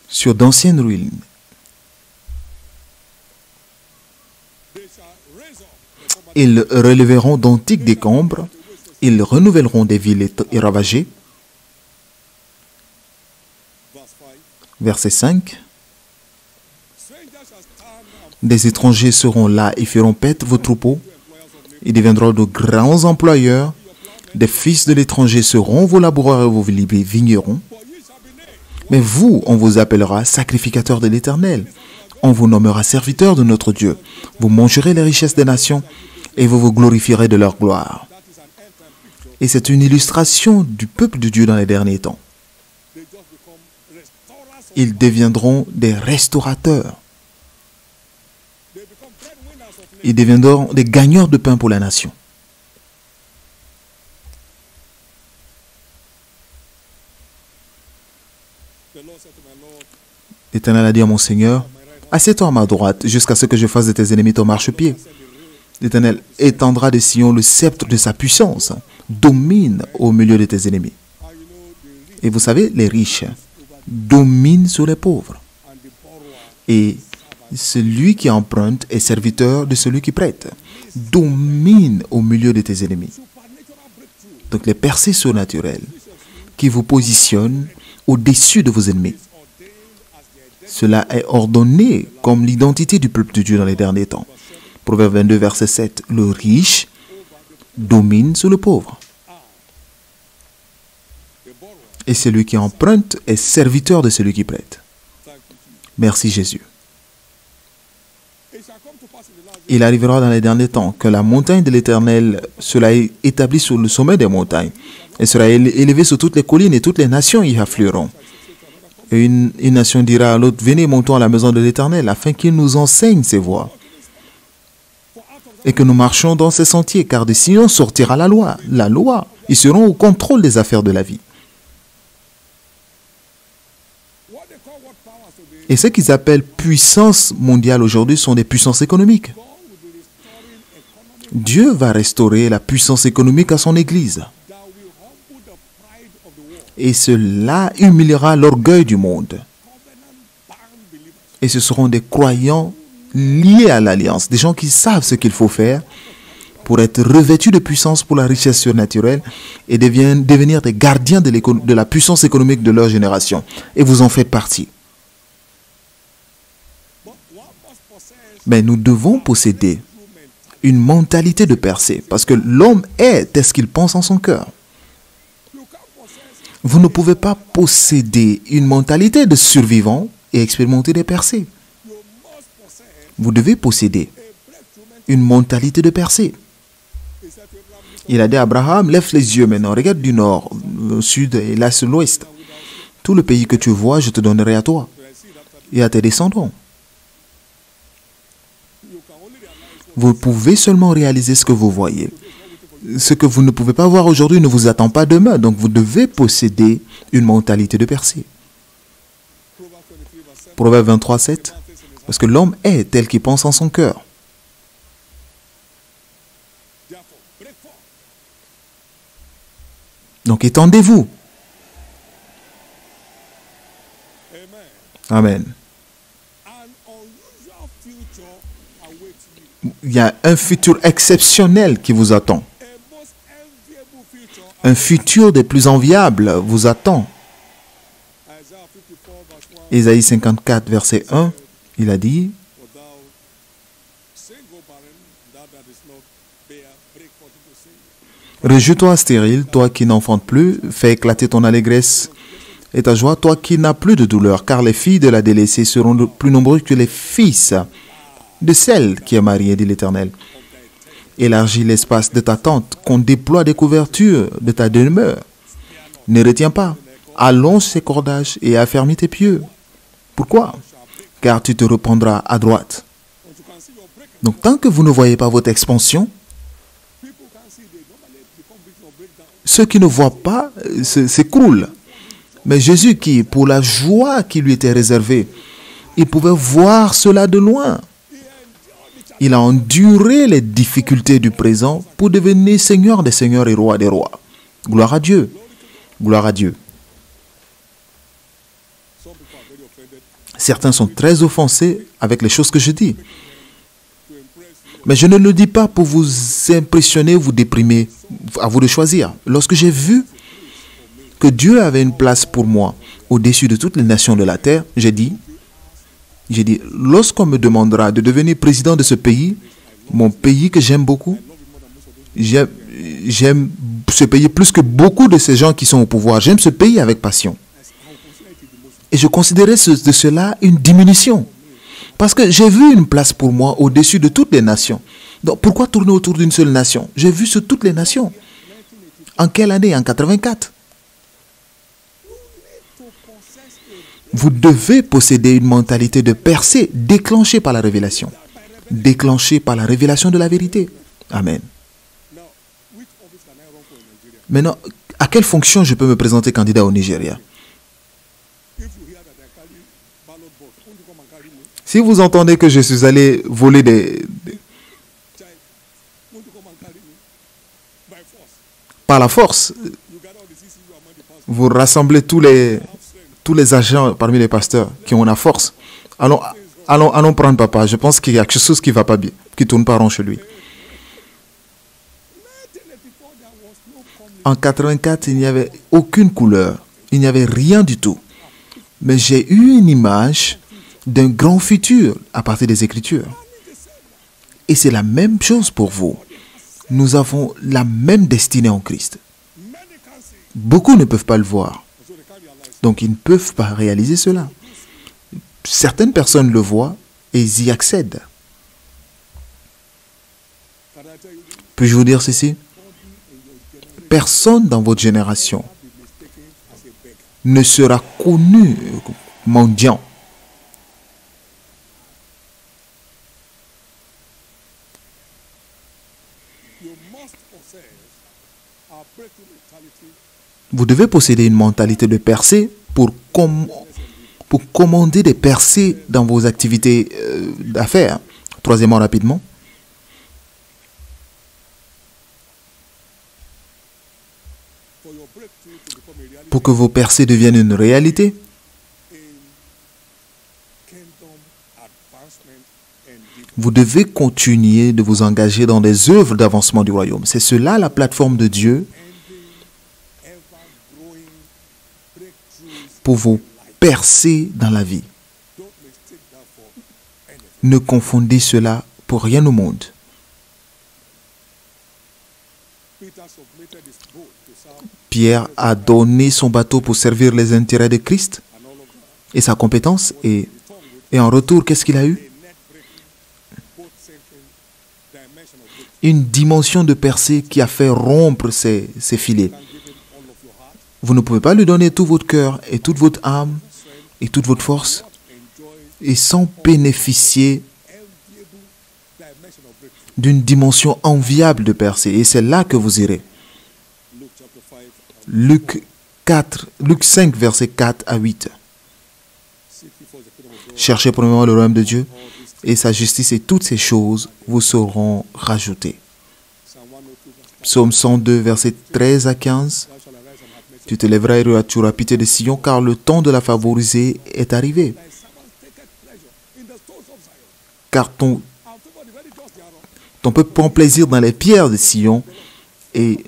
sur d'anciennes ruines. Ils relèveront d'antiques décombres. Ils renouvelleront des villes ravagées. Verset 5. Des étrangers seront là et feront paître vos troupeaux. Ils deviendront de grands employeurs. Des fils de l'étranger seront vos laboureurs et vos vignerons. Mais vous, on vous appellera sacrificateurs de l'Éternel. On vous nommera serviteurs de notre Dieu. Vous mangerez les richesses des nations et vous vous glorifierez de leur gloire. Et c'est une illustration du peuple de Dieu dans les derniers temps. Ils deviendront des restaurateurs. Ils deviendront des gagneurs de pain pour la nation. L'Éternel a dit à mon Seigneur, assieds-toi à ma droite jusqu'à ce que je fasse de tes ennemis ton marchepied. L'Éternel étendra de Sion le sceptre de sa puissance, domine au milieu de tes ennemis. Et vous savez, les riches dominent sur les pauvres. Et celui qui emprunte est serviteur de celui qui prête. Domine au milieu de tes ennemis. Donc les percées surnaturelles qui vous positionnent au-dessus de vos ennemis. Cela est ordonné comme l'identité du peuple de Dieu dans les derniers temps. Proverbe 22, verset 7. Le riche domine sur le pauvre. Et celui qui emprunte est serviteur de celui qui prête. Merci Jésus. Il arrivera dans les derniers temps que la montagne de l'Éternel sera établie sur le sommet des montagnes. Elle sera élevée sur toutes les collines et toutes les nations y afflueront. Et une nation dira à l'autre, venez, montons à la maison de l'Éternel afin qu'il nous enseigne ses voies. Et que nous marchions dans ses sentiers, car de Sion sortira la loi. La loi. Ils seront au contrôle des affaires de la vie. Et ce qu'ils appellent puissance mondiale aujourd'hui sont des puissances économiques. Dieu va restaurer la puissance économique à son Église. Et cela humiliera l'orgueil du monde. Et ce seront des croyants liés à l'alliance, des gens qui savent ce qu'il faut faire pour être revêtus de puissance pour la richesse surnaturelle et devenir des gardiens de la puissance économique de leur génération. Et vous en faites partie. Mais nous devons posséder une mentalité de percée, parce que l'homme est ce qu'il pense en son cœur. Vous ne pouvez pas posséder une mentalité de survivant et expérimenter des percées. Vous devez posséder une mentalité de percée. Il a dit à Abraham, lève les yeux maintenant, regarde du nord, au sud et là sur l'ouest. Tout le pays que tu vois, je te donnerai à toi et à tes descendants. Vous pouvez seulement réaliser ce que vous voyez. Ce que vous ne pouvez pas voir aujourd'hui ne vous attend pas demain. Donc vous devez posséder une mentalité de percée. Proverbe 23, 7. Parce que l'homme est tel qu'il pense en son cœur. Donc étendez-vous. Amen. Il y a un futur exceptionnel qui vous attend. Un futur des plus enviables vous attend. Ésaïe 54, verset 1, il a dit, « Réjouis-toi stérile, toi qui n'enfantes plus, fais éclater ton allégresse et ta joie, toi qui n'as plus de douleur, car les filles de la délaissée seront plus nombreuses que les fils de celle qui est mariée, dit l'Éternel. Élargis l'espace de ta tente, qu'on déploie des couvertures de ta demeure. Ne retiens pas, allonge ses cordages et affermis tes pieux. Pourquoi? Car tu te reprendras à droite. » Donc tant que vous ne voyez pas votre expansion, ceux qui ne voient pas s'écroulent. Mais Jésus qui, pour la joie qui lui était réservée, il pouvait voir cela de loin. Il a enduré les difficultés du présent pour devenir Seigneur des seigneurs et roi des rois. Gloire à Dieu. Gloire à Dieu. Certains sont très offensés avec les choses que je dis. Mais je ne le dis pas pour vous impressionner, vous déprimer. À vous de choisir. Lorsque j'ai vu que Dieu avait une place pour moi au-dessus de toutes les nations de la terre, j'ai dit, lorsqu'on me demandera de devenir président de ce pays, mon pays que j'aime beaucoup, j'aime ce pays plus que beaucoup de ces gens qui sont au pouvoir. J'aime ce pays avec passion. Et je considérais de cela une diminution. Parce que j'ai vu une place pour moi au-dessus de toutes les nations. Donc pourquoi tourner autour d'une seule nation? J'ai vu sur toutes les nations. En quelle année? En 84. Vous devez posséder une mentalité de percée déclenchée par la révélation. Déclenchée par la révélation de la vérité. Amen. Maintenant, à quelle fonction je peux me présenter candidat au Nigeria? Si vous entendez que je suis allé voler par la force, vous rassemblez tous les agents parmi les pasteurs qui ont la force. Allons prendre papa. Je pense qu'il y a quelque chose qui ne va pas bien, qui ne tourne pas rond chez lui. En 84, il n'y avait aucune couleur. Il n'y avait rien du tout. Mais j'ai eu une image d'un grand futur à partir des Écritures. Et c'est la même chose pour vous. Nous avons la même destinée en Christ. Beaucoup ne peuvent pas le voir. Donc ils ne peuvent pas réaliser cela. Certaines personnes le voient et ils y accèdent. Puis-je vous dire ceci? Personne dans votre génération ne sera connu mendiant. Vous devez posséder une mentalité de percée pour commander des percées dans vos activités d'affaires. Troisièmement, rapidement. Pour que vos percées deviennent une réalité, vous devez continuer de vous engager dans des œuvres d'avancement du royaume. C'est cela la plateforme de Dieu pour vous percer dans la vie. Ne confondez cela pour rien au monde. Pierre a donné son bateau pour servir les intérêts de Christ et sa compétence. Et en retour, qu'est-ce qu'il a eu? Une dimension de percée qui a fait rompre ses filets. Vous ne pouvez pas lui donner tout votre cœur et toute votre âme et toute votre force et sans bénéficier d'une dimension enviable de percée. Et c'est là que vous irez. Luc 5, versets 4 à 8. Cherchez premièrement le royaume de Dieu et sa justice, et toutes ces choses vous seront rajoutées. Psaume 102, versets 13 à 15. Tu te lèveras et tu auras pitié de Sion, car le temps de la favoriser est arrivé. Car ton peuple prend plaisir dans les pierres de Sion, et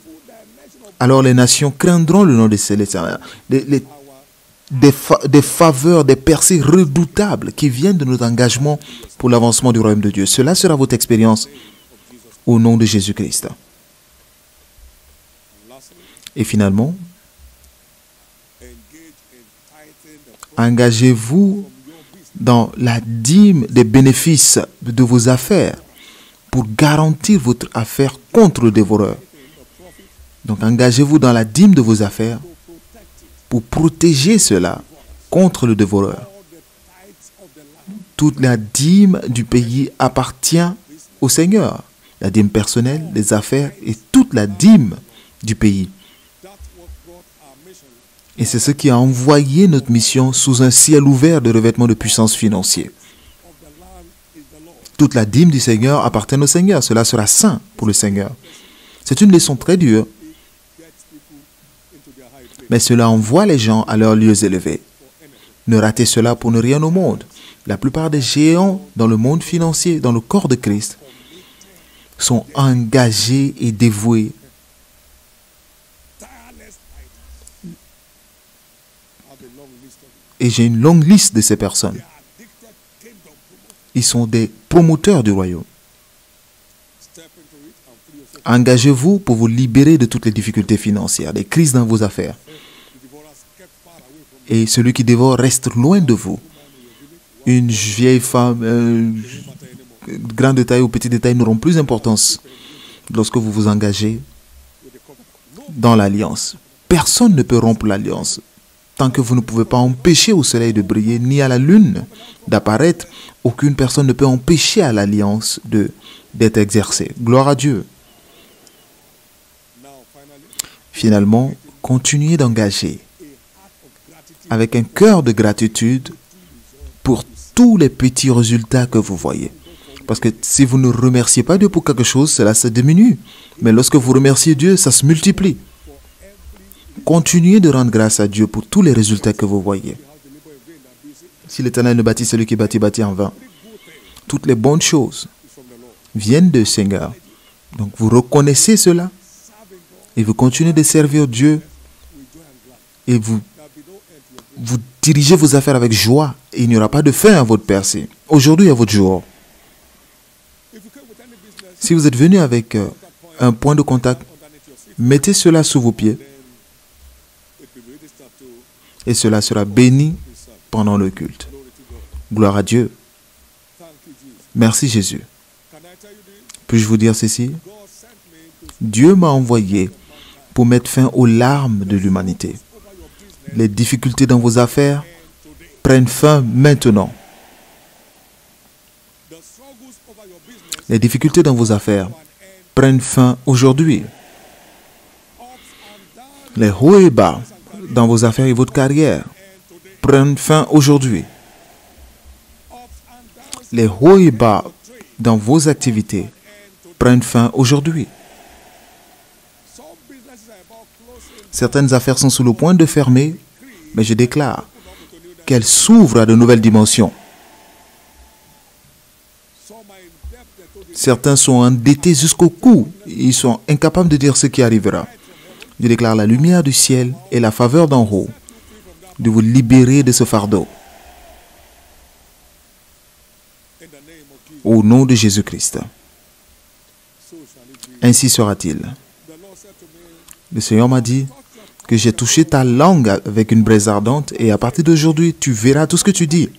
alors les nations craindront le nom de l'Éternel. Des faveurs, des percées redoutables qui viennent de notre engagement pour l'avancement du royaume de Dieu. Cela sera votre expérience au nom de Jésus-Christ. Et finalement, engagez-vous dans la dîme des bénéfices de vos affaires pour garantir votre affaire contre le dévoreur. Donc engagez-vous dans la dîme de vos affaires pour protéger cela contre le dévoreur. Toute la dîme du pays appartient au Seigneur. La dîme personnelle, les affaires et toute la dîme du pays. Et c'est ce qui a envoyé notre mission sous un ciel ouvert de revêtement de puissance financière. Toute la dîme du Seigneur appartient au Seigneur. Cela sera saint pour le Seigneur. C'est une leçon très dure. Mais cela envoie les gens à leurs lieux élevés. Ne ratez cela pour ne rien au monde. La plupart des géants dans le monde financier, dans le corps de Christ, sont engagés et dévoués. Et j'ai une longue liste de ces personnes. Ils sont des promoteurs du royaume. Engagez-vous pour vous libérer de toutes les difficultés financières, des crises dans vos affaires. Et celui qui dévore reste loin de vous. Une vieille femme, grande taille ou petite taille n'auront plus d'importance lorsque vous vous engagez dans l'alliance. Personne ne peut rompre l'alliance. Tant que vous ne pouvez pas empêcher au soleil de briller, ni à la lune d'apparaître, aucune personne ne peut empêcher à l'alliance d'être exercée. Gloire à Dieu. Finalement, continuez d'engager avec un cœur de gratitude pour tous les petits résultats que vous voyez. Parce que si vous ne remerciez pas Dieu pour quelque chose, cela se diminue. Mais lorsque vous remerciez Dieu, ça se multiplie. Continuez de rendre grâce à Dieu pour tous les résultats que vous voyez. Si l'Éternel ne bâtit, celui qui bâtit, bâtit en vain. Toutes les bonnes choses viennent du Seigneur. Donc vous reconnaissez cela et vous continuez de servir Dieu et vous dirigez vos affaires avec joie et il n'y aura pas de fin à votre percée. Aujourd'hui est votre jour. Si vous êtes venu avec un point de contact, mettez cela sous vos pieds et cela sera béni pendant le culte. Gloire à Dieu. Merci Jésus. Puis-je vous dire ceci? Dieu m'a envoyé pour mettre fin aux larmes de l'humanité. Les difficultés dans vos affaires prennent fin maintenant. Les difficultés dans vos affaires prennent fin aujourd'hui. Les hauts et bas dans vos affaires et votre carrière prennent fin aujourd'hui. Les hauts et bas dans vos activités prennent fin aujourd'hui. Certaines affaires sont sur le point de fermer, mais je déclare qu'elles s'ouvrent à de nouvelles dimensions. Certains sont endettés jusqu'au cou. Ils sont incapables de dire ce qui arrivera. Je déclare la lumière du ciel et la faveur d'en haut de vous libérer de ce fardeau. Au nom de Jésus-Christ. Ainsi sera-t-il. Le Seigneur m'a dit que j'ai touché ta langue avec une braise ardente et à partir d'aujourd'hui, tu verras tout ce que tu dis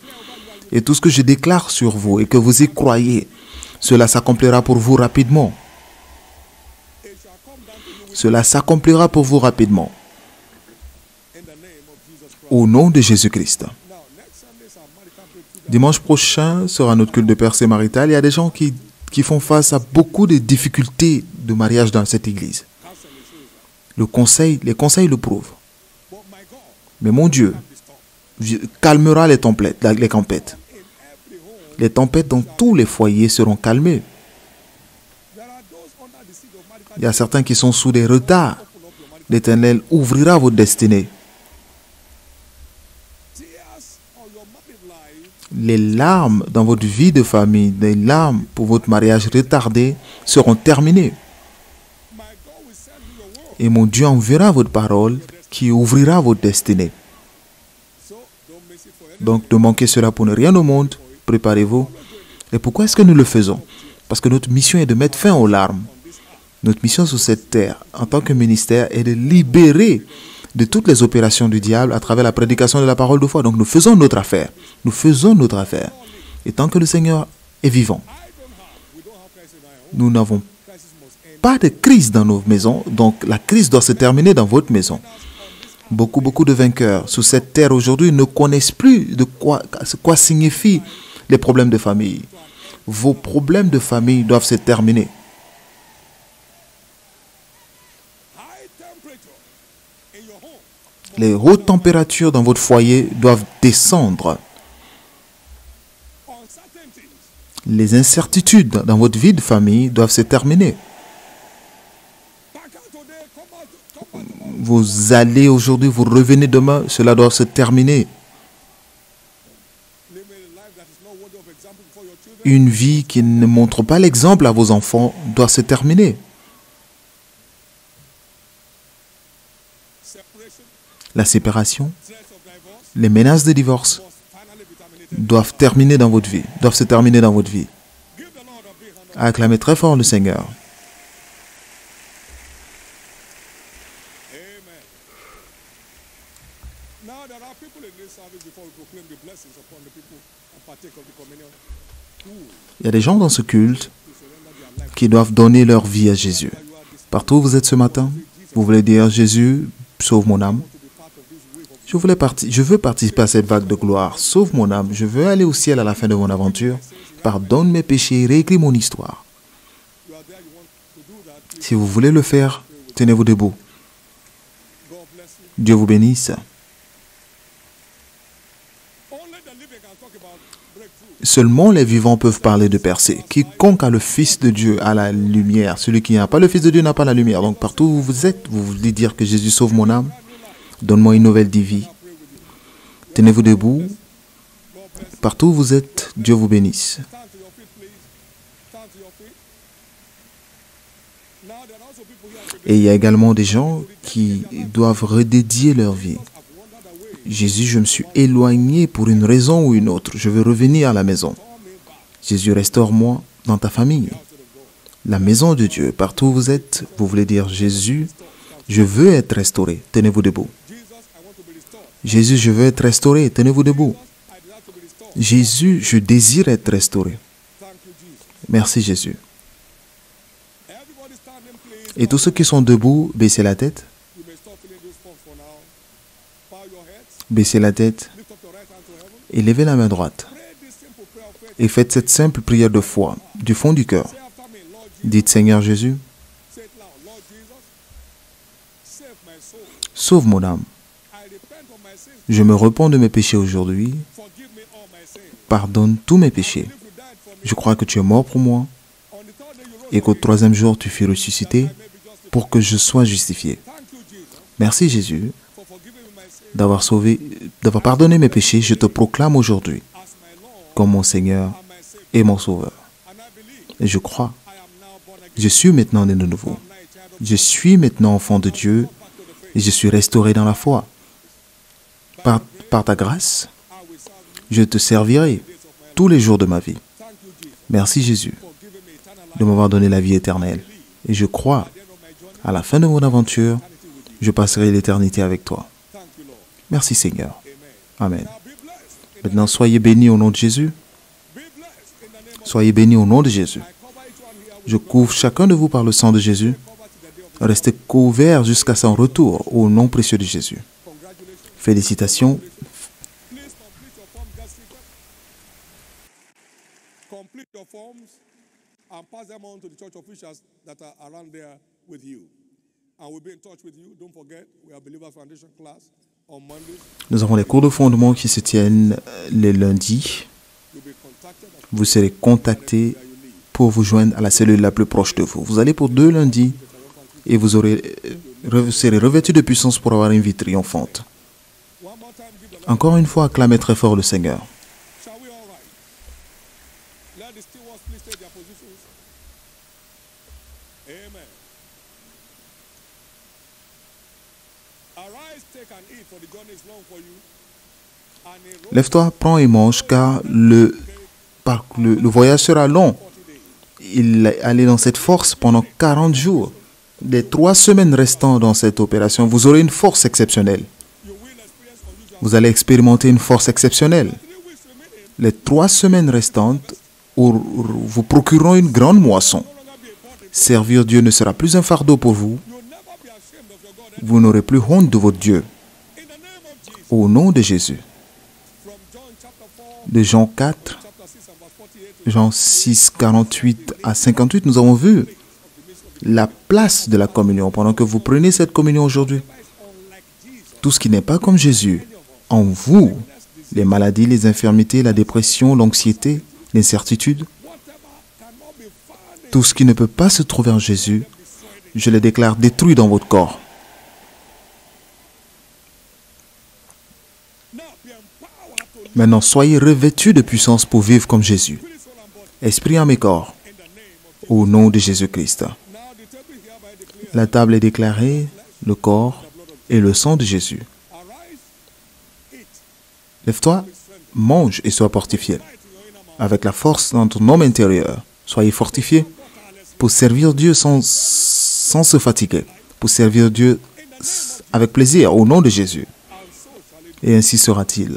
et tout ce que je déclare sur vous et que vous y croyez. Cela s'accomplira pour vous rapidement. Cela s'accomplira pour vous rapidement. Au nom de Jésus-Christ. Dimanche prochain sera notre culte de percée maritale. Il y a des gens qui font face à beaucoup de difficultés de mariage dans cette église. Les conseils le prouvent. Mais mon Dieu calmera les tempêtes, les tempêtes. Les tempêtes dans tous les foyers seront calmées. Il y a certains qui sont sous des retards. L'Éternel ouvrira votre destinée. Les larmes dans votre vie de famille, les larmes pour votre mariage retardé seront terminées. Et mon Dieu enverra votre parole qui ouvrira votre destinée. Donc ne manquez cela pour ne rien au monde. Préparez-vous. Et pourquoi est-ce que nous le faisons? Parce que notre mission est de mettre fin aux larmes. Notre mission sur cette terre, en tant que ministère, est de libérer de toutes les opérations du diable à travers la prédication de la parole de foi. Donc nous faisons notre affaire. Nous faisons notre affaire. Et tant que le Seigneur est vivant, nous n'avons pas de crise dans nos maisons. Donc la crise doit se terminer dans votre maison. Beaucoup de vainqueurs sur cette terre aujourd'hui ne connaissent plus de quoi signifient les problèmes de famille. Vos problèmes de famille doivent se terminer. Les hautes températures dans votre foyer doivent descendre. Les incertitudes dans votre vie de famille doivent se terminer. Vous allez aujourd'hui, vous revenez demain, cela doit se terminer. Une vie qui ne montre pas l'exemple à vos enfants doit se terminer. La séparation, les menaces de divorce doivent terminer dans votre vie, doivent se terminer dans votre vie. Acclamez très fort le Seigneur. Il y a des gens dans ce culte qui doivent donner leur vie à Jésus. Partout où vous êtes ce matin, vous voulez dire, Jésus, sauve mon âme. Je veux participer à cette vague de gloire. Sauve mon âme. Je veux aller au ciel à la fin de mon aventure. Pardonne mes péchés, réécris mon histoire. Si vous voulez le faire, tenez-vous debout. Dieu vous bénisse. Seulement les vivants peuvent parler de percée. Quiconque a le Fils de Dieu a la lumière. Celui qui n'a pas le Fils de Dieu n'a pas la lumière. Donc partout où vous êtes, vous voulez dire que Jésus sauve mon âme. Donne-moi une nouvelle vie. Tenez-vous debout. Partout où vous êtes, Dieu vous bénisse. Et il y a également des gens qui doivent redédier leur vie. Jésus, je me suis éloigné pour une raison ou une autre. Je veux revenir à la maison. Jésus, restaure-moi dans ta famille. La maison de Dieu, partout où vous êtes, vous voulez dire, Jésus, je veux être restauré. Tenez-vous debout. Jésus, je veux être restauré. Tenez-vous debout. Jésus, je désire être restauré. Merci Jésus. Et tous ceux qui sont debout, baissez la tête. Baissez la tête et levez la main droite. Et faites cette simple prière de foi, du fond du cœur. Dites, Seigneur Jésus, sauve mon âme. Je me repens de mes péchés aujourd'hui. Pardonne tous mes péchés. Je crois que tu es mort pour moi et qu'au troisième jour, tu fus ressuscité pour que je sois justifié. Merci Jésus d'avoir pardonné mes péchés. Je te proclame aujourd'hui comme mon Seigneur et mon Sauveur. Et je crois, je suis maintenant né de nouveau. Je suis maintenant enfant de Dieu et je suis restauré dans la foi. Par ta grâce, je te servirai tous les jours de ma vie. Merci Jésus de m'avoir donné la vie éternelle. Et je crois, à la fin de mon aventure, je passerai l'éternité avec toi. Merci Seigneur. Amen. Maintenant, soyez bénis au nom de Jésus. Soyez bénis au nom de Jésus. Je couvre chacun de vous par le sang de Jésus. Restez couverts jusqu'à son retour au nom précieux de Jésus. Félicitations. Complete your forms and pass them on to the church officials that are around there with you. And we'll be in touch with you. Don't forget, we are Believers Foundation class. on Mondays. Nous avons les cours de fondement qui se tiennent les lundis. You'll be contacted as Vous serez contacté where you live. pour vous joindre à la cellule la plus proche de vous. Vous allez pour 2 lundis et vous serez revêtu de puissance pour avoir une vie triomphante. One more time, give the Lord. Encore une fois, acclamez très fort le Seigneur. Shall we all right? Let the stewards please take their positions. Amen. Arise, take and eat, for the journey is long for you. And a road Lève-toi, prends et mange, car le voyage sera long. 40 days. Il est allé dans cette force pendant 40 jours. Les 3 semaines restant dans cette opération, vous aurez une force exceptionnelle. You will experience unusual. Vous allez expérimenter une force exceptionnelle. 3 weeks remaining Les 3 semaines restantes vous procureront une grande moisson. will no longer be a burden. Servir Dieu ne sera plus un fardeau pour vous. You'll never be ashamed of your God. Vous n'aurez plus honte de votre Dieu. In the name of Jesus. Au nom de Jésus. From John chapter 4, De Jean 4, chapter 6 and verse 48 to Jean 6, 48 à 58, nous avons vu la place de la communion pendant que vous prenez cette communion aujourd'hui. unlike Jesus. Tout ce qui n'est pas comme Jésus, en vous, les maladies, les infirmités, la dépression, l'anxiété, l'incertitude, Whatever cannot be found in tout ce qui ne peut pas se trouver en Jésus, je les déclare détruits dans votre corps. now be empowered to live Maintenant, soyez revêtus de puissance pour vivre comme Jésus. spirit, soul, and body Esprit, âme et corps, in the name of au nom de Jésus-Christ. Now the table is hereby declared La table est déclarée, le corps et le sang de Jésus. arise, eat, Lève-toi, mange et sois fortifié. fight in your inner man. Avec la force dans ton homme intérieur, soyez fortifiés pour servir Dieu sans se fatiguer, pour servir Dieu avec plaisir, au nom de Jésus. And so shall it be Et ainsi sera-t-il, in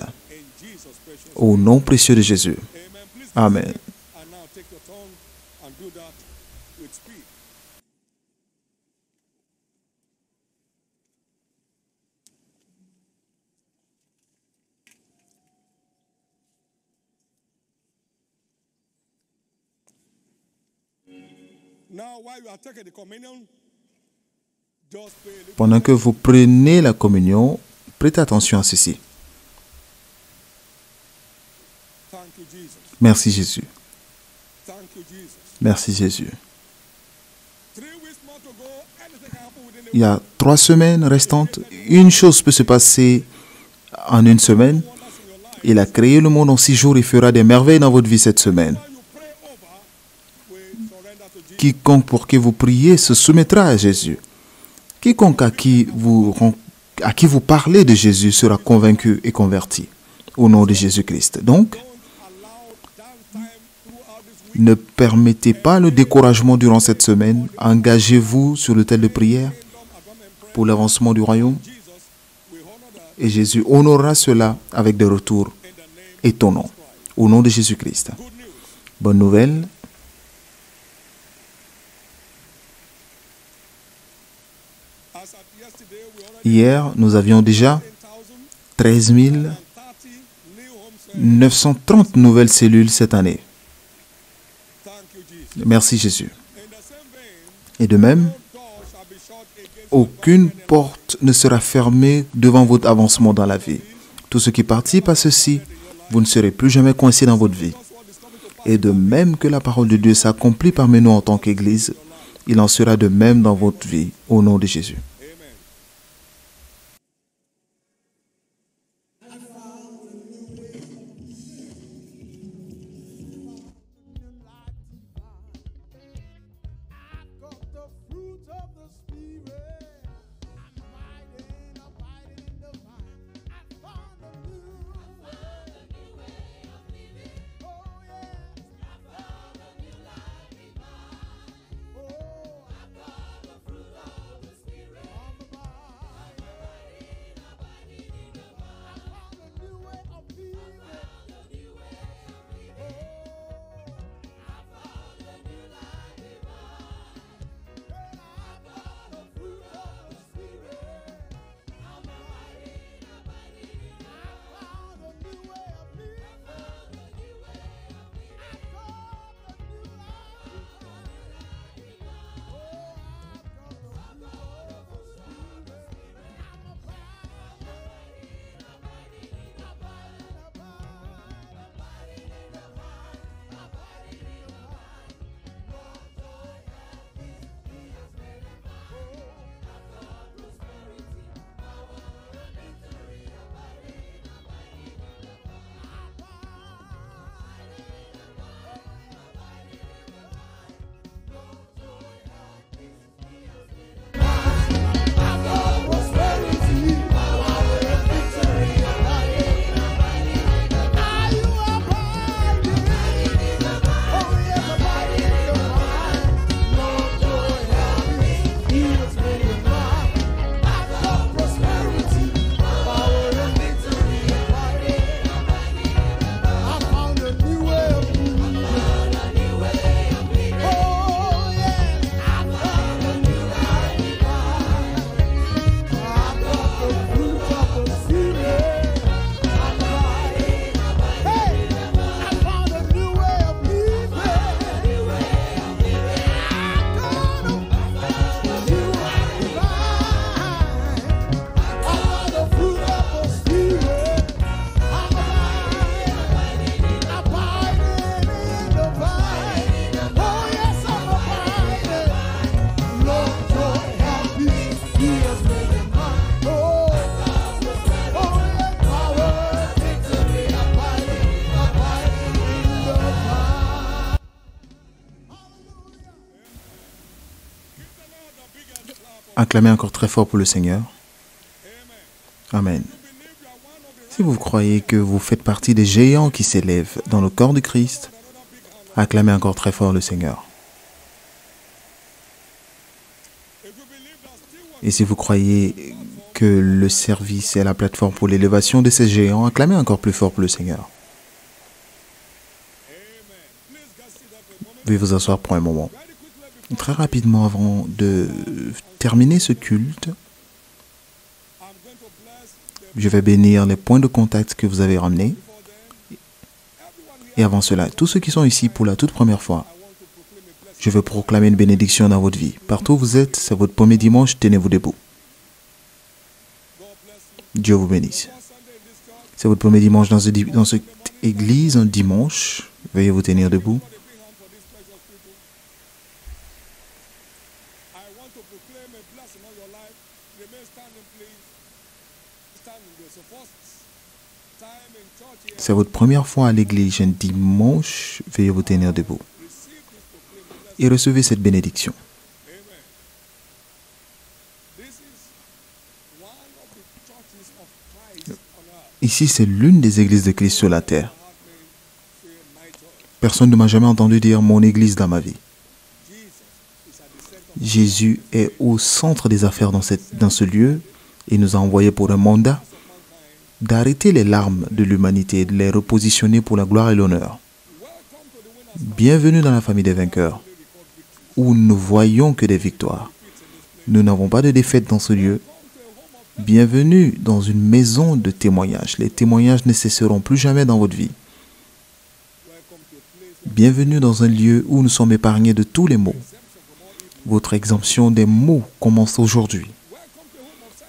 Jesus' precious. au nom précieux de Jésus. Amen. Please Amen. and now take your tongue and do that with speed. Now, while you are taking the communion, just pray a little. Pendant que vous prenez la communion, prêtez attention à ceci. Thank you, Jesus. Merci Jésus. Thank you, Jesus. Merci Jésus. 3 weeks more to go. Anything can happen within a Il y a 3 semaines restantes. Une chose peut se passer en une semaine. wonders in your life. Il a créé le monde en 6 jours. Il fera des merveilles dans votre vie cette semaine. Now you pray over, we surrender to Jesus. Quiconque pour qui vous priez se soumettra à Jésus. Quiconque à qui vous parlez de Jésus sera convaincu et converti. Au nom de Jésus-Christ. Donc, Allow downtime throughout this week. ne permettez pas le découragement durant cette semaine. Engagez-vous sur l'autel de prière pour l'avancement du royaume. Jesus, we honor that Et Jésus honorera cela avec des retours étonnants. Au nom de Jésus-Christ. good news. Bonne nouvelle. As at yesterday, we already Hier, nous avions déjà 13 30 new home cells. 930 nouvelles cellules cette année. Thank you, Jesus. Merci Jésus. In the same vein, Et de même, door shall be shut against aucune porte ne sera fermée devant votre avancement dans la vie. Tous ceux qui participent à ceci, vous ne serez plus jamais coincés dans votre vie. what is coming to pass. Et de même que la parole de Dieu s'accomplit parmi nous en tant qu'Église, il en sera de même dans votre vie, au nom de Jésus. Amen. Got the fruit of the Spirit. I'm abiding in the vine. I found a new way of living. Oh yes, I found a new life divine. Oh, I got the fruit of the Spirit. Acclamez encore très fort pour le Seigneur. Amen. Si vous croyez que vous faites partie des géants qui s'élèvent dans le corps de Christ, acclamez encore très fort le Seigneur. Et si vous croyez que le service est la plateforme pour l'élévation de ces géants, acclamez encore plus fort pour le Seigneur. Veuillez vous asseoir pour un moment. Très rapidement, avant de terminer ce culte, je vais bénir les points de contact que vous avez ramenés. Et avant cela, tous ceux qui sont ici pour la toute première fois, je veux proclamer une bénédiction dans votre vie. Partout où vous êtes, c'est votre premier dimanche, tenez-vous debout. Dieu vous bénisse. C'est votre premier dimanche dans cette église, un dimanche. Veuillez vous tenir debout. C'est votre première fois à l'église un dimanche, veuillez vous tenir debout. Et recevez cette bénédiction. Ici, c'est l'une des églises de Christ sur la terre. Personne ne m'a jamais entendu dire mon église dans ma vie. Jésus est au centre des affaires dans ce lieu et nous a envoyés pour un mandat d'arrêter les larmes de l'humanité et de les repositionner pour la gloire et l'honneur. Bienvenue dans la famille des vainqueurs, où nous ne voyons que des victoires. Nous n'avons pas de défaite dans ce lieu. Bienvenue dans une maison de témoignages. Les témoignages ne cesseront plus jamais dans votre vie. Bienvenue dans un lieu où nous sommes épargnés de tous les maux. Votre exemption des maux commence aujourd'hui.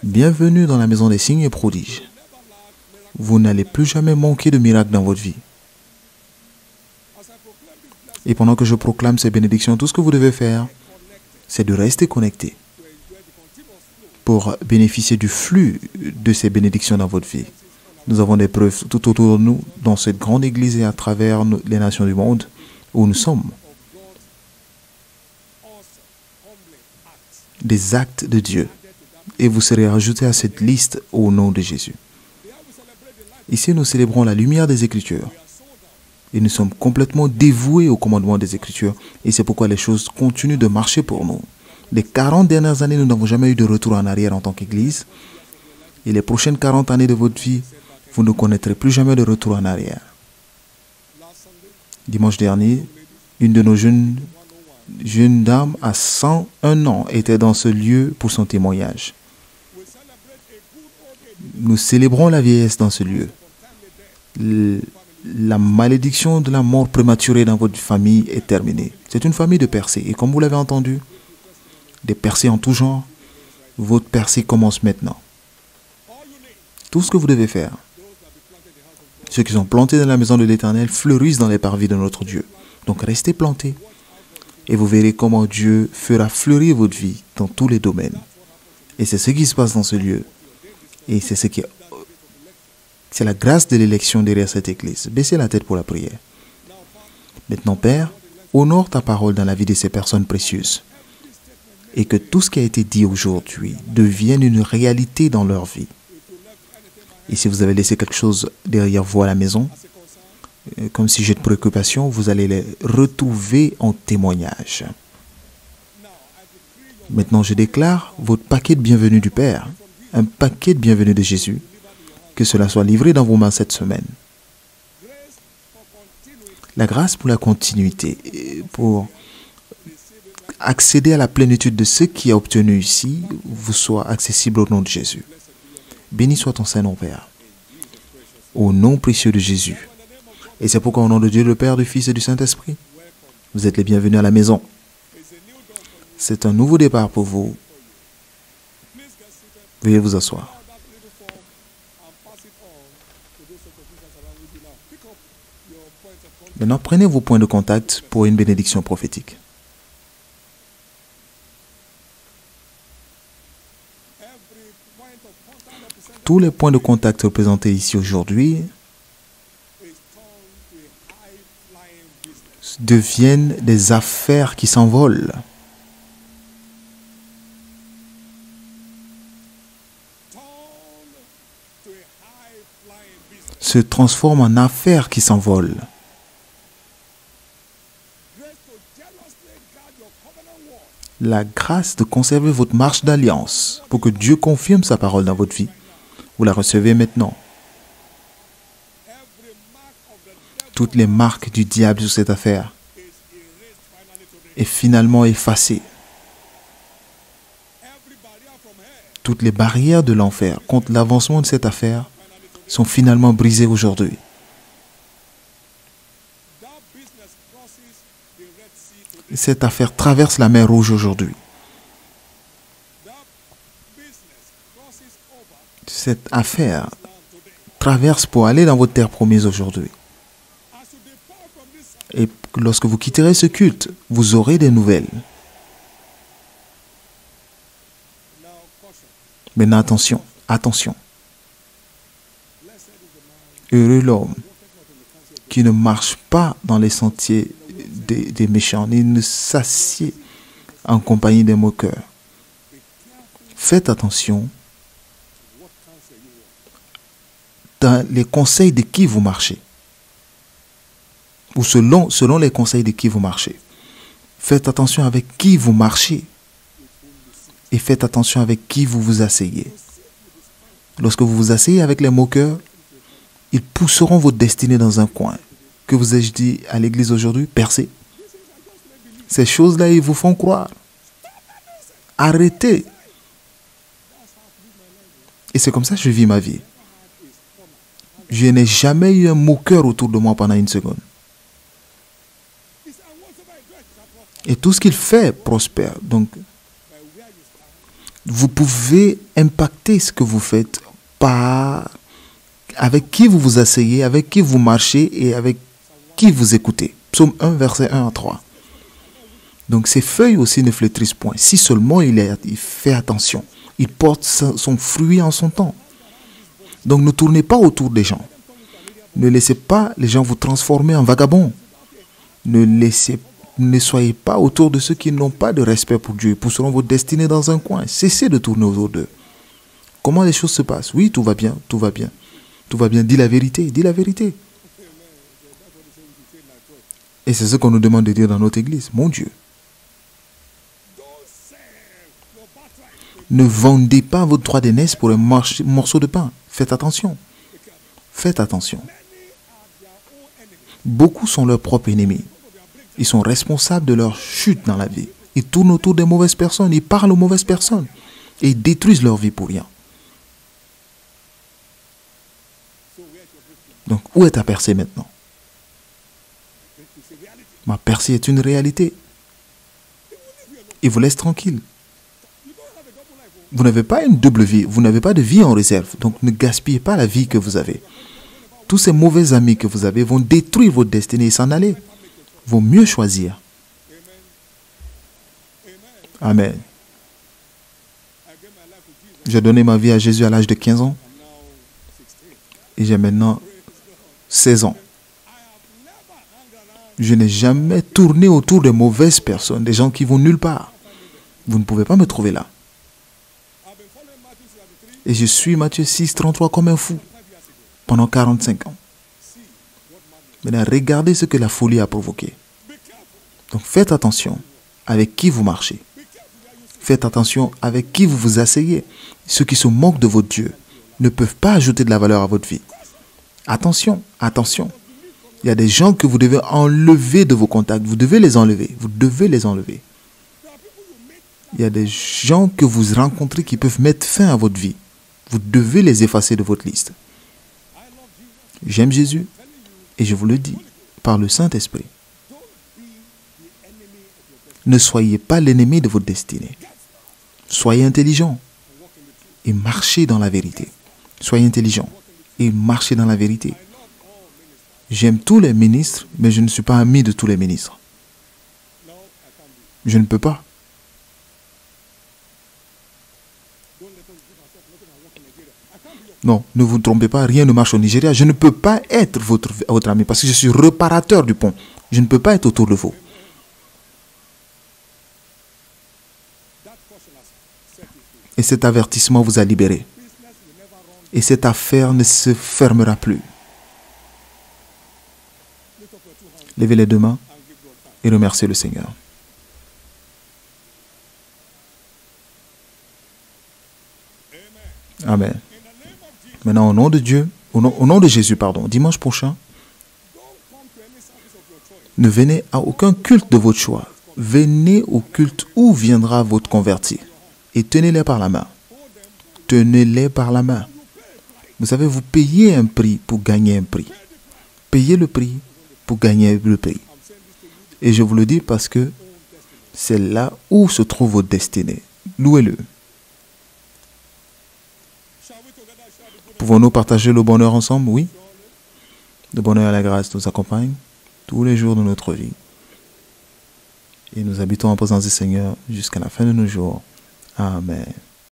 Bienvenue dans la maison des signes et prodiges. Vous n'allez plus jamais manquer de miracles dans votre vie. Et pendant que je proclame ces bénédictions, tout ce que vous devez faire, c'est de rester connecté pour bénéficier du flux de ces bénédictions dans votre vie. Nous avons des preuves tout autour de nous, dans cette grande église et à travers les nations du monde où nous sommes. Des actes de Dieu. Et vous serez ajoutés à cette liste au nom de Jésus. Ici, nous célébrons la lumière des Écritures. Et nous sommes complètement dévoués au commandement des Écritures. Et c'est pourquoi les choses continuent de marcher pour nous. Les 40 dernières années, nous n'avons jamais eu de retour en arrière en tant qu'Église. Et les prochaines 40 années de votre vie, vous ne connaîtrez plus jamais de retour en arrière. Dimanche dernier, une de nos jeunes dames à 101 ans était dans ce lieu pour son témoignage. Nous célébrons la vieillesse dans ce lieu. La malédiction de la mort prématurée dans votre famille est terminée. C'est une famille de percées. Et comme vous l'avez entendu, des percées en tout genre, votre percée commence maintenant. Tout ce que vous devez faire, ceux qui sont plantés dans la maison de l'Éternel fleurissent dans les parvis de notre Dieu. Donc restez plantés et vous verrez comment Dieu fera fleurir votre vie dans tous les domaines. Et c'est ce qui se passe dans ce lieu. Et c'est la grâce de l'élection derrière cette église. Baissez la tête pour la prière. Maintenant, Père, honore ta parole dans la vie de ces personnes précieuses. Et que tout ce qui a été dit aujourd'hui devienne une réalité dans leur vie. Et si vous avez laissé quelque chose derrière vous à la maison, comme si j'ai de préoccupation, vous allez les retrouver en témoignage. Maintenant, je déclare votre paquet de bienvenue du Père, un paquet de bienvenue de Jésus, que cela soit livré dans vos mains cette semaine. La grâce pour la continuité, pour accéder à la plénitude de ce qui est obtenu ici, vous soit accessible au nom de Jésus. Béni soit ton Saint-Nom, Père, au nom précieux de Jésus. Et c'est pourquoi au nom de Dieu, le Père, du Fils et du Saint-Esprit, vous êtes les bienvenus à la maison. C'est un nouveau départ pour vous. Veuillez vous asseoir. Maintenant, prenez vos points de contact pour une bénédiction prophétique. Tous les points de contact représentés ici aujourd'hui deviennent des affaires qui s'envolent. se transforme en affaires qui s'envolent. Grace to jealously guard your covenant word. La grâce de conserver votre marche d'alliance pour que Dieu confirme sa parole dans votre vie. Vous la recevez maintenant. Every mark of the devil Toutes les marques du diable sur cette affaire is erased finally today. est finalement effacée. Every barrier from hell Toutes les barrières de l'enfer contre l'avancement de cette affaire sont finalement brisées aujourd'hui. that business crosses the Red Sea today. Cette affaire traverse la mer Rouge aujourd'hui. That business crosses over Cette affaire land today. traverse pour aller dans votre terre promise aujourd'hui. As you depart from this, Et lorsque vous quitterez ce culte, vous aurez des nouvelles. now caution. Maintenant, attention, attention. Blessed is the man Heureux l'homme qui ne marche pas dans les sentiers des méchants, ni ne s'assied en compagnie des moqueurs. Faites attention what counsel you want. dans les conseils de qui vous marchez. Ou selon les conseils de qui vous marchez. Faites attention avec qui vous marchez. Et faites attention avec qui vous vous asseyez. Lorsque vous vous asseyez avec les moqueurs, ils pousseront votre destinée dans un coin. Que vous ai-je dit à l'église aujourd'hui? Percez. Ces choses-là, ils vous font croire. Arrêtez. Et c'est comme ça que je vis ma vie. Je n'ai jamais eu un moqueur autour de moi pendant une seconde. He said, and whatever he does shall prosper. Et tout ce qu'il fait prospère. Donc, But where you stand, vous pouvez impacter ce que vous faites par avec qui vous vous asseyez, avec qui vous marchez et avec qui vous écoutez. Psaume 1, verset 1 à 3. Donc ces feuilles aussi ne flétrissent point. Si seulement il fait attention, il porte son fruit en son temps. Donc ne tournez pas autour des gens. Ne laissez pas les gens vous transformer en vagabonds. Ne soyez pas autour de ceux qui n'ont pas de respect pour Dieu. Ils pousseront votre destinée dans un coin. Cessez de tourner autour d'eux. Comment les choses se passent? Oui, tout va bien, tout va bien. Tout va bien. Dis la vérité, dis la vérité. Et c'est ce qu'on nous demande de dire dans notre église. Mon Dieu, don't sell your birthright. ne vendez pas votre droit d'aînesse pour un morceau de pain. Faites attention. Faites attention. Many are their own enemies. Beaucoup sont leurs propres ennemis. Ils sont responsables de leur chute dans la vie. Ils tournent autour des mauvaises personnes. Ils parlent aux mauvaises personnes. Et ils détruisent leur vie pour rien. So where's your breakthrough? Donc, où est ta percée maintenant? Breakthrough is a reality. Ma percée est une réalité. Il vous laisse tranquille. You don't have a double life. Oh. Vous n'avez pas une double vie. Vous n'avez pas de vie en réserve. Donc, ne gaspillez pas la vie que vous avez. Tous ces mauvais amis que vous avez vont détruire votre destinée et s'en aller. Vaut mieux choisir. Amen. I gave my life to Jesus. J'ai donné ma vie à Jésus à l'âge de 15 ans. I'm now 16. Et j'ai maintenant 16 ans. I have never hung around. Je n'ai jamais tourné autour de mauvaises personnes, des gens qui vont nulle part. Vous ne pouvez pas me trouver là. I've been following Matthew 33 Et je suis Matthieu 6, 33 comme un fou 5 years ago. pendant 45 ans. See what madness. Maintenant, regardez ce que la folie a provoqué. Be careful. Donc faites attention avec qui vous marchez. Be careful where you sit. Faites attention avec qui vous vous asseyez. Ceux qui se moquent de votre Dieu ne peuvent pas ajouter de la valeur à votre vie. Attention, attention. Il y a des gens que vous devez enlever de vos contacts. Vous devez les enlever. Vous devez les enlever. There are people you meet Il y a des gens que vous rencontrez qui peuvent mettre fin à votre vie. Vous devez les effacer de votre liste. I love Jesus. J'aime Jésus Telling you, et je vous le dis par le Saint-Esprit. don't be the enemy of your destiny. Ne soyez pas l'ennemi de votre destinée. Soyez intelligent Walk in the truth. et marchez dans la vérité. Soyez intelligent et marchez dans la vérité. I love all ministers. J'aime tous les ministres, mais je ne suis pas ami de tous les ministres. No, I can't be. Je ne peux pas. Don't let us give ourselves nothing and walk in Nigeria. I can't be your Non, ne vous trompez pas, rien ne marche au Nigeria. Je ne peux pas être votre ami parce que je suis réparateur du pont. Je ne peux pas être autour de vous. that caution has set you free. Et cet avertissement vous a libéré. Business will never run. Et cette affaire ne se fermera plus. Levez les deux mains et remerciez le Seigneur. Amen. Maintenant, au nom de Dieu, au nom de Jésus, pardon, dimanche prochain, ne venez à aucun culte de votre choix. Venez au culte où viendra votre converti et tenez-les par la main. Tenez-les par la main. Vous savez, vous payez un prix pour gagner un prix. Payez le prix pour gagner le prix. Et je vous le dis parce que c'est là où se trouve votre destinée. Louez-le. Pouvons-nous partager le bonheur ensemble? Oui. Le bonheur et la grâce nous accompagnent tous les jours de notre vie. Et nous habitons en présence du Seigneur jusqu'à la fin de nos jours. Amen.